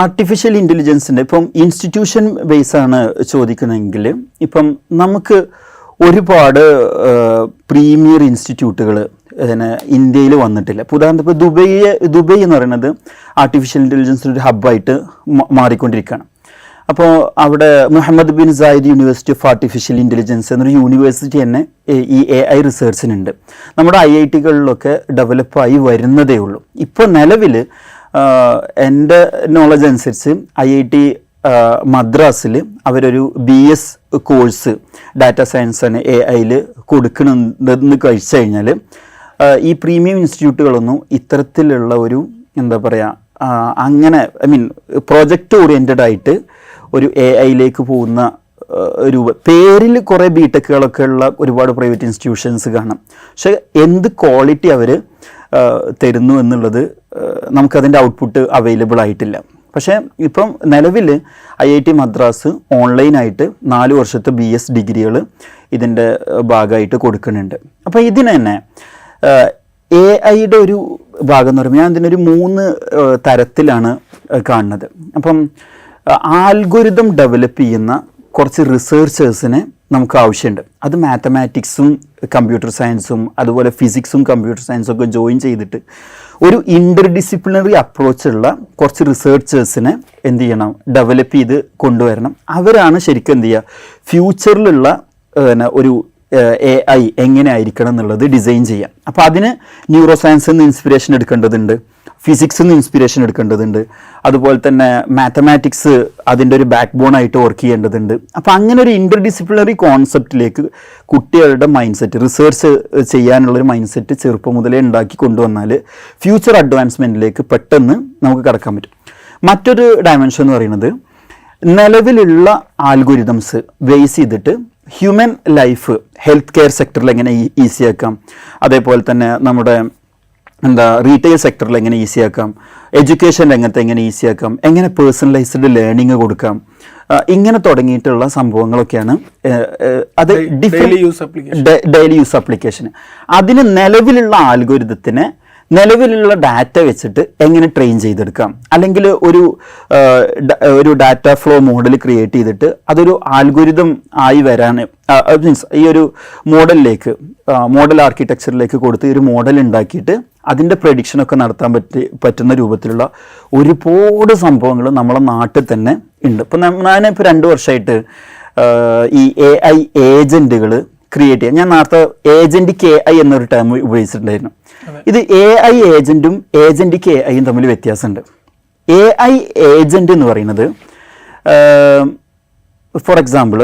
ആർട്ടിഫിഷ്യൽ ഇൻ്റലിജൻസിൻ്റെ ഇപ്പം ഇൻസ്റ്റിറ്റ്യൂഷൻ ബേസാണ് ചോദിക്കുന്നതെങ്കിൽ, ഇപ്പം നമുക്ക് ഒരുപാട് പ്രീമിയർ ഇൻസ്റ്റിറ്റ്യൂട്ടുകൾ ഇന്ത്യയിൽ വന്നിട്ടില്ല. ഇപ്പോൾ ഉദാഹരണത്തിന് ഇപ്പോൾ ദുബൈ എന്ന് പറയുന്നത് ആർട്ടിഫിഷ്യൽ ഇൻ്റലിജൻസിൻ്റെ ഒരു ഹബ്ബായിട്ട് മാറിക്കൊണ്ടിരിക്കുകയാണ്. അപ്പോൾ അവിടെ Muhammad bin Zayed university of artificial intelligence എന്നൊരു യൂണിവേഴ്സിറ്റി തന്നെ ഈ AI റിസർച്ചിനുണ്ട്. നമ്മുടെ IIT-കളിലൊക്കെ ഡെവലപ്പായി വരുന്നതേ ഉള്ളൂ. ഇപ്പോൾ നിലവിൽ എൻ്റെ നോളജ് അനുസരിച്ച് IIT മദ്രാസിൽ അവരൊരു BS കോഴ്സ് ഡാറ്റ സയൻസാണ് AIയിൽ കൊടുക്കണമെന്ന് കഴിച്ചു കഴിഞ്ഞാൽ ഈ പ്രീമിയം ഇൻസ്റ്റിറ്റ്യൂട്ടുകളൊന്നും ഇത്തരത്തിലുള്ള ഒരു എന്താ പറയുക, അങ്ങനെ പ്രോജക്റ്റ് ഓറിയൻറ്റഡ് ആയിട്ട് ഒരു AIയിലേക്ക് പോകുന്ന പേരിൽ കുറേ ബിടെക്കുകളൊക്കെ ഉള്ള ഒരുപാട് പ്രൈവറ്റ് ഇൻസ്റ്റിറ്റ്യൂഷൻസ് കാണാം. പക്ഷെ എന്ത് ക്വാളിറ്റി അവർ തരുന്നു എന്നുള്ളത് നമുക്കതിൻ്റെ ഔട്ട്പുട്ട് അവൈലബിൾ ആയിട്ടില്ല. പക്ഷേ ഇപ്പം നിലവിൽ IIT മദ്രാസ് ഓൺലൈനായിട്ട് 4 വർഷത്തെ BS ഡിഗ്രികൾ ഇതിൻ്റെ ഭാഗമായിട്ട് കൊടുക്കുന്നുണ്ട്. അപ്പോൾ ഇതിന് തന്നെ AI ഒരു ഭാഗം എന്ന് പറയുമ്പോൾ ഞാൻ ഇതിനൊരു 3 തരത്തിലാണ് കാണുന്നത്. അപ്പം ആൽഗോരിതം ഡെവലപ്പ് ചെയ്യുന്ന കുറച്ച് റിസർച്ചേഴ്സിനെ നമുക്ക് ആവശ്യമുണ്ട്. അത് മാത്തമാറ്റിക്സും കമ്പ്യൂട്ടർ സയൻസും അതുപോലെ ഫിസിക്സും കമ്പ്യൂട്ടർ സയൻസും ഒക്കെ ജോയിൻ ചെയ്തിട്ട് ഒരു ഇൻ്റർഡിസിപ്ലിനറി അപ്രോച്ചുള്ള കുറച്ച് റിസർച്ചേഴ്സിനെ എന്ത് ചെയ്യണം, ഡെവലപ്പ് ചെയ്ത് കൊണ്ടുവരണം. അവരാണ് ശരിക്കും എന്ത് ചെയ്യുക, ഫ്യൂച്ചറിലുള്ള ഒരു AI എങ്ങനെ ആയിരിക്കണം എന്നുള്ളത് ഡിസൈൻ ചെയ്യാം. അപ്പോൾ അതിന് ന്യൂറോ സയൻസിൽ നിന്ന് ഇൻസ്പിറേഷൻ എടുക്കേണ്ടതുണ്ട്, ഫിസിക്സിൽ നിന്ന് ഇൻസ്പിറേഷൻ എടുക്കേണ്ടതുണ്ട്, അതുപോലെ തന്നെ മാത്തമാറ്റിക്സ് അതിൻ്റെ ഒരു ബാക്ക് ബോൺ ആയിട്ട് വർക്ക് ചെയ്യേണ്ടതുണ്ട്. അപ്പോൾ അങ്ങനെ ഒരു ഇൻ്റർഡിസിപ്ലിനറി കോൺസെപ്റ്റിലേക്ക് കുട്ടികളുടെ മൈൻഡ് സെറ്റ്, റിസർച്ച് ചെയ്യാനുള്ളൊരു മൈൻഡ് സെറ്റ് ചെറുപ്പം മുതലേ ഉണ്ടാക്കി കൊണ്ടുവന്നാൽ ഫ്യൂച്ചർ അഡ്വാൻസ്മെൻറ്റിലേക്ക് പെട്ടെന്ന് നമുക്ക് കടക്കാൻ പറ്റും. മറ്റൊരു ഡയമെൻഷൻ എന്ന് പറയുന്നത് നിലവിലുള്ള ആൽഗോരിതംസ് ബേസ് ചെയ്തിട്ട് ഹ്യൂമൻ ലൈഫ് ഹെൽത്ത് കെയർ സെക്ടറിൽ എങ്ങനെ ഈസിയാക്കാം, അതേപോലെ തന്നെ നമ്മുടെ റീറ്റെയിൽ സെക്ടറിൽ എങ്ങനെ ഈസിയാക്കാം, എഡ്യൂക്കേഷൻ രംഗത്ത് എങ്ങനെ ഈസിയാക്കാം, എങ്ങനെ പേഴ്സണലൈസ്ഡ് ലേണിംഗ് കൊടുക്കാം, ഇങ്ങനെ തുടങ്ങിയിട്ടുള്ള സംഭവങ്ങളൊക്കെയാണ് അത് ഡെയിലി യൂസ് ആപ്ലിക്കേഷൻ. അതിന് നിലവിലുള്ള ആൽഗോരിതത്തിനെ നിലവിലുള്ള ഡാറ്റ വെച്ചിട്ട് എങ്ങനെ ട്രെയിൻ ചെയ്തെടുക്കാം, അല്ലെങ്കിൽ ഒരു ഡാറ്റ ഫ്ലോ മോഡൽ ക്രിയേറ്റ് ചെയ്തിട്ട് അതൊരു ആൽഗോരിതം ആയി വരാൻ മീൻസ് ഈ ഒരു മോഡൽ ആർക്കിടെക്ചറിലേക്ക് കൊടുത്ത് ഒരു മോഡൽ ഉണ്ടാക്കിയിട്ട് അതിൻ്റെ പ്രഡിക്ഷനൊക്കെ നടത്താൻ പറ്റുന്ന രൂപത്തിലുള്ള ഒരുപാട് സംഭവങ്ങൾ നമ്മളെ നാട്ടിൽ തന്നെ ഉണ്ട്. ഇപ്പം ഞാനിപ്പോൾ 2 വർഷമായിട്ട് ഈ AI ഏജൻറ്റുകൾ ക്രിയേറ്റ് ചെയ്യാം. ഞാൻ നേരത്തെ ഏജൻറ്റിക്ക് AI എന്നൊരു ടേം ഉപയോഗിച്ചിട്ടുണ്ടായിരുന്നു. ഇത് AI ഏജൻറ്റും ഏജൻറ്റിക്ക് AIയും തമ്മിൽ വ്യത്യാസമുണ്ട്. AI ഏജൻറ്റ് എന്ന് പറയുന്നത് ഫോർ എക്സാമ്പിൾ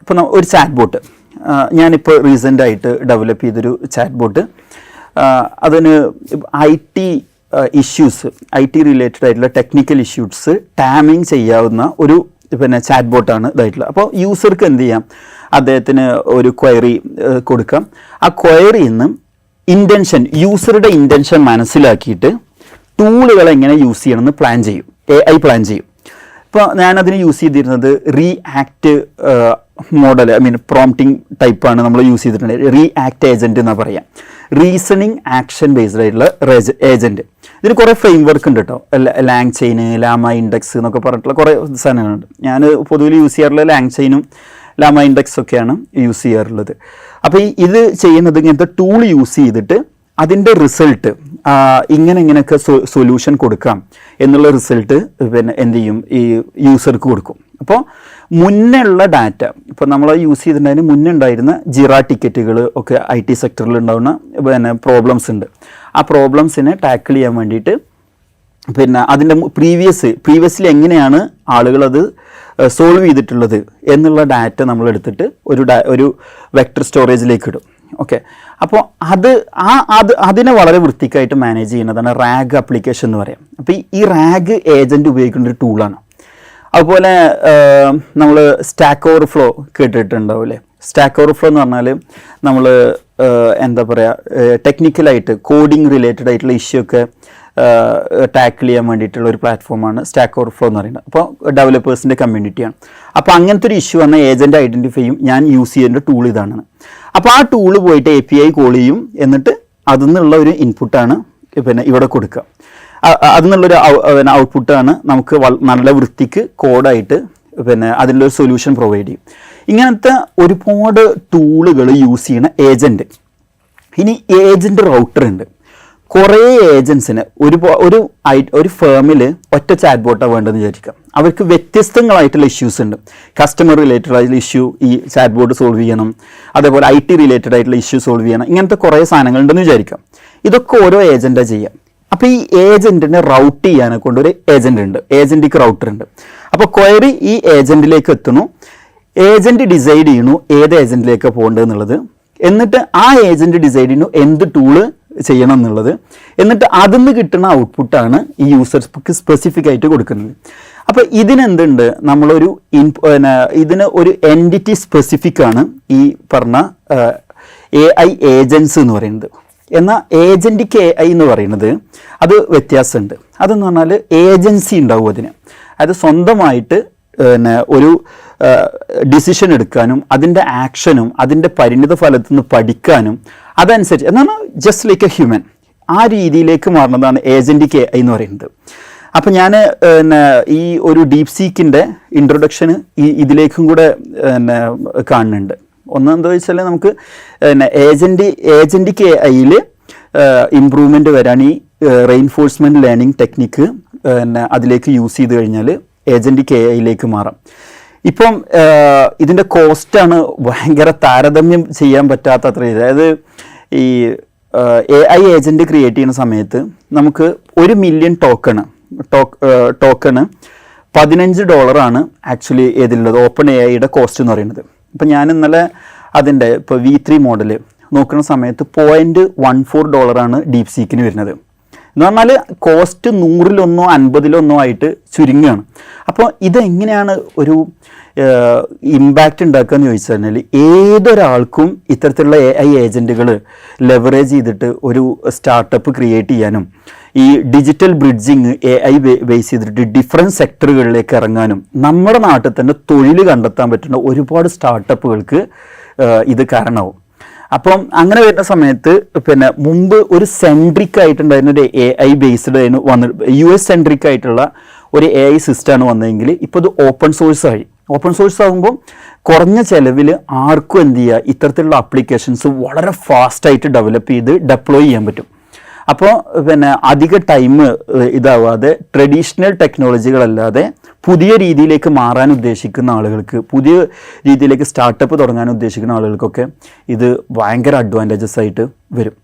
ഇപ്പോൾ ഒരു ചാറ്റ് ബോട്ട്, ഞാനിപ്പോൾ റീസെൻ്റായിട്ട് ഡെവലപ്പ് ചെയ്തൊരു ചാറ്റ് ബോട്ട്, അതിന് IT റിലേറ്റഡ് ആയിട്ടുള്ള ടെക്നിക്കൽ ഇഷ്യൂസ് ടാമിങ് ചെയ്യാവുന്ന ഒരു ചാറ്റ് ബോട്ടാണ് ഇതായിട്ടുള്ളത്. അപ്പോൾ യൂസർക്ക് എന്ത് ചെയ്യാം, അദ്ദേഹത്തിന് ഒരു ക്വയറി കൊടുക്കാം. ആ ക്വയറിയിൽ നിന്ന് യൂസറുടെ ഇൻറ്റൻഷൻ മനസ്സിലാക്കിയിട്ട് ടൂളുകൾ എങ്ങനെ യൂസ് ചെയ്യണമെന്ന് പ്ലാൻ ചെയ്യും, AI പ്ലാൻ ചെയ്യും. ഇപ്പോൾ ഞാനതിന് യൂസ് ചെയ്തിരുന്നത് റിയാക്ട് മോഡൽ, പ്രോംപ്റ്റിംഗ് ടൈപ്പാണ് നമ്മൾ യൂസ് ചെയ്തിട്ടുണ്ട്. റിയാക്ട് ഏജൻറ്റ് എന്നാണ് പറയാം, റീസണിങ് ആക്ഷൻ ബേസ്ഡ് ആയിട്ടുള്ള ഏജൻറ്റ്. ഇതിന് കുറേ ഫ്രെയിം വർക്ക് ഉണ്ട് കേട്ടോ, ലാങ് ചെയിന്, ലാമ ഇൻഡെക്സ് എന്നൊക്കെ പറഞ്ഞിട്ടുള്ള കുറേ സാധനങ്ങളുണ്ട്. ഞാൻ പൊതുവിൽ യൂസ് ചെയ്യാറുള്ള ലാങ് ചെയിനും ലാമ ഇൻഡെക്സ് ഒക്കെയാണ് യൂസ് ചെയ്യാറുള്ളത്. അപ്പോൾ ഇത് ചെയ്യുന്നത് ഇങ്ങനത്തെ ടൂൾ യൂസ് ചെയ്തിട്ട് അതിൻ്റെ റിസൾട്ട് ഇങ്ങനെയൊക്കെ സൊല്യൂഷൻ കൊടുക്കാം എന്നുള്ള റിസൾട്ട് എന്ത് ചെയ്യും, ഈ യൂസർക്ക് കൊടുക്കും. അപ്പോൾ മുന്നേ ഉള്ള ഡാറ്റ, ഇപ്പോൾ നമ്മൾ യൂസ് ചെയ്തിട്ടുണ്ടതിന് മുന്നേ ഉണ്ടായിരുന്ന ജിറ ടിക്കറ്റുകൾ ഒക്കെ IT സെക്ടറിൽ ഉണ്ടാകുന്ന പ്രോബ്ലംസ് ഉണ്ട്. ആ പ്രോബ്ലംസിനെ ടാക്കിൾ ചെയ്യാൻ വേണ്ടിയിട്ട് അതിൻ്റെ പ്രീവിയസ്ലി എങ്ങനെയാണ് ആളുകൾ അത് സോൾവ് ചെയ്തിട്ടുള്ളത് എന്നുള്ള ഡാറ്റ നമ്മൾ എടുത്തിട്ട് ഒരു വെക്ടർ സ്റ്റോറേജിലേക്ക് ഇടും. ഓക്കെ, അപ്പോൾ അതിനെ വളരെ വൃത്തിക്കായിട്ട് മാനേജ് ചെയ്യുന്നതാണ് റാഗ് ആപ്ലിക്കേഷൻ എന്ന് പറയാം. അപ്പോൾ ഈ റാഗ് ഏജൻറ്റ് ഉപയോഗിക്കുന്ന ഒരു ടൂളാണ്. അതുപോലെ നമ്മൾ സ്റ്റാക്ക് ഓവർഫ്ലോ കേട്ടിട്ടുണ്ടാവില്ലേ. സ്റ്റാക്ക് ഓവർഫ്ലോ എന്ന് പറഞ്ഞാൽ നമ്മൾ എന്താ പറയുക, ടെക്നിക്കലായിട്ട് കോഡിങ് റിലേറ്റഡ് ആയിട്ടുള്ള ഇഷ്യൂ ഒക്കെ ടാക്കിൾ ചെയ്യാൻ വേണ്ടിയിട്ടുള്ള ഒരു പ്ലാറ്റ്ഫോമാണ് സ്റ്റാക്ക് ഓവർഫ്ലോ എന്ന് പറയുന്നത്. അപ്പോൾ ഡെവലപ്പേഴ്സിൻ്റെ കമ്മ്യൂണിറ്റിയാണ്. അപ്പോൾ അങ്ങനത്തെ ഒരു ഇഷ്യൂ വന്ന ഏജൻറ്റ് ഐഡൻറ്റിഫൈ ചെയ്യും, ഞാൻ യൂസ് ചെയ്യേണ്ട ടൂൾ ഇതാണ്. അപ്പോൾ ആ ടൂള് പോയിട്ട് API കോൾ ചെയ്യും, എന്നിട്ട് അതിൽ നിന്നുള്ള ഒരു ഇൻപുട്ടാണ് ഇവിടെ കൊടുക്കുക. അതിൽ നിന്നുള്ളൊരു ഔട്ട്പുട്ടാണ് നമുക്ക് നല്ല വൃത്തിക്ക് കോഡായിട്ട് അതിൻ്റെ ഒരു സൊല്യൂഷൻ പ്രൊവൈഡ് ചെയ്യും. ഇങ്ങനത്തെ ഒരുപാട് ടൂളുകൾ യൂസ് ചെയ്യുന്ന ഏജൻറ്റ്. ഇനി ഏജൻറ്റ് റൗട്ടർ ഉണ്ട്. കുറേ ഏജൻസിന് ഒരു ഫേമിൽ ഒറ്റ ചാറ്റ് ബോട്ടാണ് വേണ്ടതെന്ന് വിചാരിക്കാം. അവർക്ക് വ്യത്യസ്തങ്ങളായിട്ടുള്ള ഇഷ്യൂസ് ഉണ്ട്. കസ്റ്റമർ റിലേറ്റഡ് ആയിട്ടുള്ള ഇഷ്യൂ ഈ ചാറ്റ് ബോട്ട് സോൾവ് ചെയ്യണം, അതേപോലെ IT റിലേറ്റഡ് ആയിട്ടുള്ള ഇഷ്യൂ സോൾവ് ചെയ്യണം. ഇങ്ങനത്തെ കുറേ സാധനങ്ങളുണ്ടെന്ന് വിചാരിക്കാം. ഇതൊക്കെ ഓരോ ഏജൻറ്റാണ് ചെയ്യാം. അപ്പോൾ ഈ ഏജൻറ്റിനെ റൗട്ട് ചെയ്യാനെ കൊണ്ടൊരു ഏജൻറ്റ് ഉണ്ട്, ഏജൻറ്റിക്ക് റൗട്ടർ ഉണ്ട്. അപ്പോൾ ക്വയറി ഈ ഏജൻറ്റിലേക്ക് എത്തുന്നു, ഏജൻറ്റ് ഡിസൈഡ് ചെയ്യുന്നു ഏത് ഏജൻറ്റിലേക്കാണ് പോകേണ്ടത് എന്നുള്ളത്. എന്നിട്ട് ആ ഏജൻറ്റ് ഡിസൈഡ് ചെയ്യുന്നു എന്ത് ടൂള് ചെയ്യണം എന്നുള്ളത്. എന്നിട്ട് അതിൽ നിന്ന് കിട്ടുന്ന ഔട്ട്പുട്ടാണ് ഈ യൂസർക്ക് സ്പെസിഫിക് ആയിട്ട് കൊടുക്കുന്നത്. അപ്പോൾ ഇതിനെന്തുണ്ട്, ഇതിന് ഒരു എൻറ്റിറ്റി സ്പെസിഫിക് ആണ് ഈ പറഞ്ഞ AI ഏജൻസ് എന്ന് പറയുന്നത്. എന്നാൽ ഏജൻറ്റിക്ക് AI എന്ന് പറയുന്നത് അത് വ്യത്യാസമുണ്ട്. അതെന്ന് പറഞ്ഞാൽ ഏജൻസി ഉണ്ടാവും അതിന്. അത് സ്വന്തമായിട്ട് പിന്നെ ഒരു ഡിസിഷൻ എടുക്കാനും അതിൻ്റെ ആക്ഷനും അതിൻ്റെ പരിണിത ഫലത്തിൽ നിന്ന് പഠിക്കാനും അതനുസരിച്ച് എന്നാണ് ജസ്റ്റ് ലൈക്ക് എ ഹ്യൂമൻ ആ രീതിയിലേക്ക് മാറുന്നതാണ് ഏജൻറ്റിക് AI എന്ന് പറയുന്നത്. അപ്പം ഞാൻ പിന്നെ ഈ ഒരു ഡീപ് സീക്കിൻ്റെ ഇൻട്രൊഡക്ഷന് ഇതിലേക്കും കൂടെ പിന്നെ കാണുന്നുണ്ട്. ഒന്നെന്താ വെച്ചാൽ നമുക്ക് പിന്നെ ഏജൻറ്റിക് AIയിൽ ഇമ്പ്രൂവ്മെൻ്റ് വരാൻ ഈ റെയിൻഫോഴ്സ്മെൻറ്റ് ലേണിംഗ് ടെക്നിക്ക് പിന്നെ അതിലേക്ക് യൂസ് ചെയ്ത് കഴിഞ്ഞാൽ ഏജൻറ്റിക് AIയിലേക്ക് മാറാം. ഇപ്പം ഇതിൻ്റെ കോസ്റ്റാണ് ഭയങ്കര താരതമ്യം ചെയ്യാൻ പറ്റാത്ത അത്ര. അതായത് ഈ AI ഏജൻറ്റ് ക്രിയേറ്റ് ചെയ്യുന്ന സമയത്ത് നമുക്ക് 1 മില്യൺ ടോക്കണ് $15 ആക്ച്വലി ഏതിലുള്ളത് ഓപ്പൺ AIയുടെ കോസ്റ്റ് എന്ന് പറയുന്നത്. ഇപ്പം ഞാൻ ഇന്നലെ അതിൻ്റെ ഇപ്പോൾ V3 മോഡൽ നോക്കുന്ന സമയത്ത് $0.14 ഡീപ് സീക്കിന് വരുന്നത്. എന്ന് പറഞ്ഞാൽ കോസ്റ്റ് 100-ലൊന്നോ 50-ലൊന്നോ ആയിട്ട് ചുരുങ്ങുകയാണ്. അപ്പോൾ ഇതെങ്ങനെയാണ് ഒരു ഇമ്പാക്റ്റ് ഉണ്ടാക്കുക എന്ന് ചോദിച്ചു കഴിഞ്ഞാൽ ഏതൊരാൾക്കും ഇത്തരത്തിലുള്ള AI ഏജൻറ്റുകൾ ലെവറേജ് ചെയ്തിട്ട് ഒരു സ്റ്റാർട്ടപ്പ് ക്രിയേറ്റ് ചെയ്യാനും ഈ ഡിജിറ്റൽ ബ്രിഡ്ജിങ് AI ബേസ് ചെയ്തിട്ട് ഡിഫറെൻറ്റ് സെക്ടറുകളിലേക്ക് ഇറങ്ങാനും നമ്മുടെ നാട്ടിൽ തന്നെ തൊഴിൽ കണ്ടെത്താൻ പറ്റുന്ന ഒരുപാട് സ്റ്റാർട്ടപ്പുകൾക്ക് ഇത് കാരണമാവും. അപ്പം അങ്ങനെ വരുന്ന സമയത്ത് പിന്നെ മുമ്പ് ഒരു സെൻട്രിക് ആയിട്ടുണ്ടായിരുന്ന ഒരു AI ബേസ്ഡ് ആയിരുന്നു US സെൻട്രിക് ആയിട്ടുള്ള ഒരു AI സിസ്റ്റമാണ് വന്നതെങ്കിൽ ഇപ്പോൾ ഇത് ഓപ്പൺ സോഴ്സ് ആയി. ഓപ്പൺ സോഴ്സ് ആകുമ്പോൾ കുറഞ്ഞ ചിലവിൽ ആർക്കും എന്ത് ചെയ്യുക ഇത്തരത്തിലുള്ള ആപ്ലിക്കേഷൻസ് വളരെ ഫാസ്റ്റായിട്ട് ഡെവലപ്പ് ചെയ്ത് ഡെപ്ലോയ് ചെയ്യാൻ പറ്റും. അപ്പോൾ പിന്നെ അധിക ടൈം ഇതാവാതെ ട്രഡീഷണൽ ടെക്നോളജികളല്ലാതെ പുതിയ രീതിയിലേക്ക് മാറാൻ ഉദ്ദേശിക്കുന്ന ആളുകൾക്ക്, പുതിയ രീതിയിലേക്ക് സ്റ്റാർട്ടപ്പ് തുടങ്ങാൻ ഉദ്ദേശിക്കുന്ന ആളുകൾക്കൊക്കെ ഇത് ഭയങ്കര അഡ്വാൻറ്റേജസ് ആയിട്ട് വരും.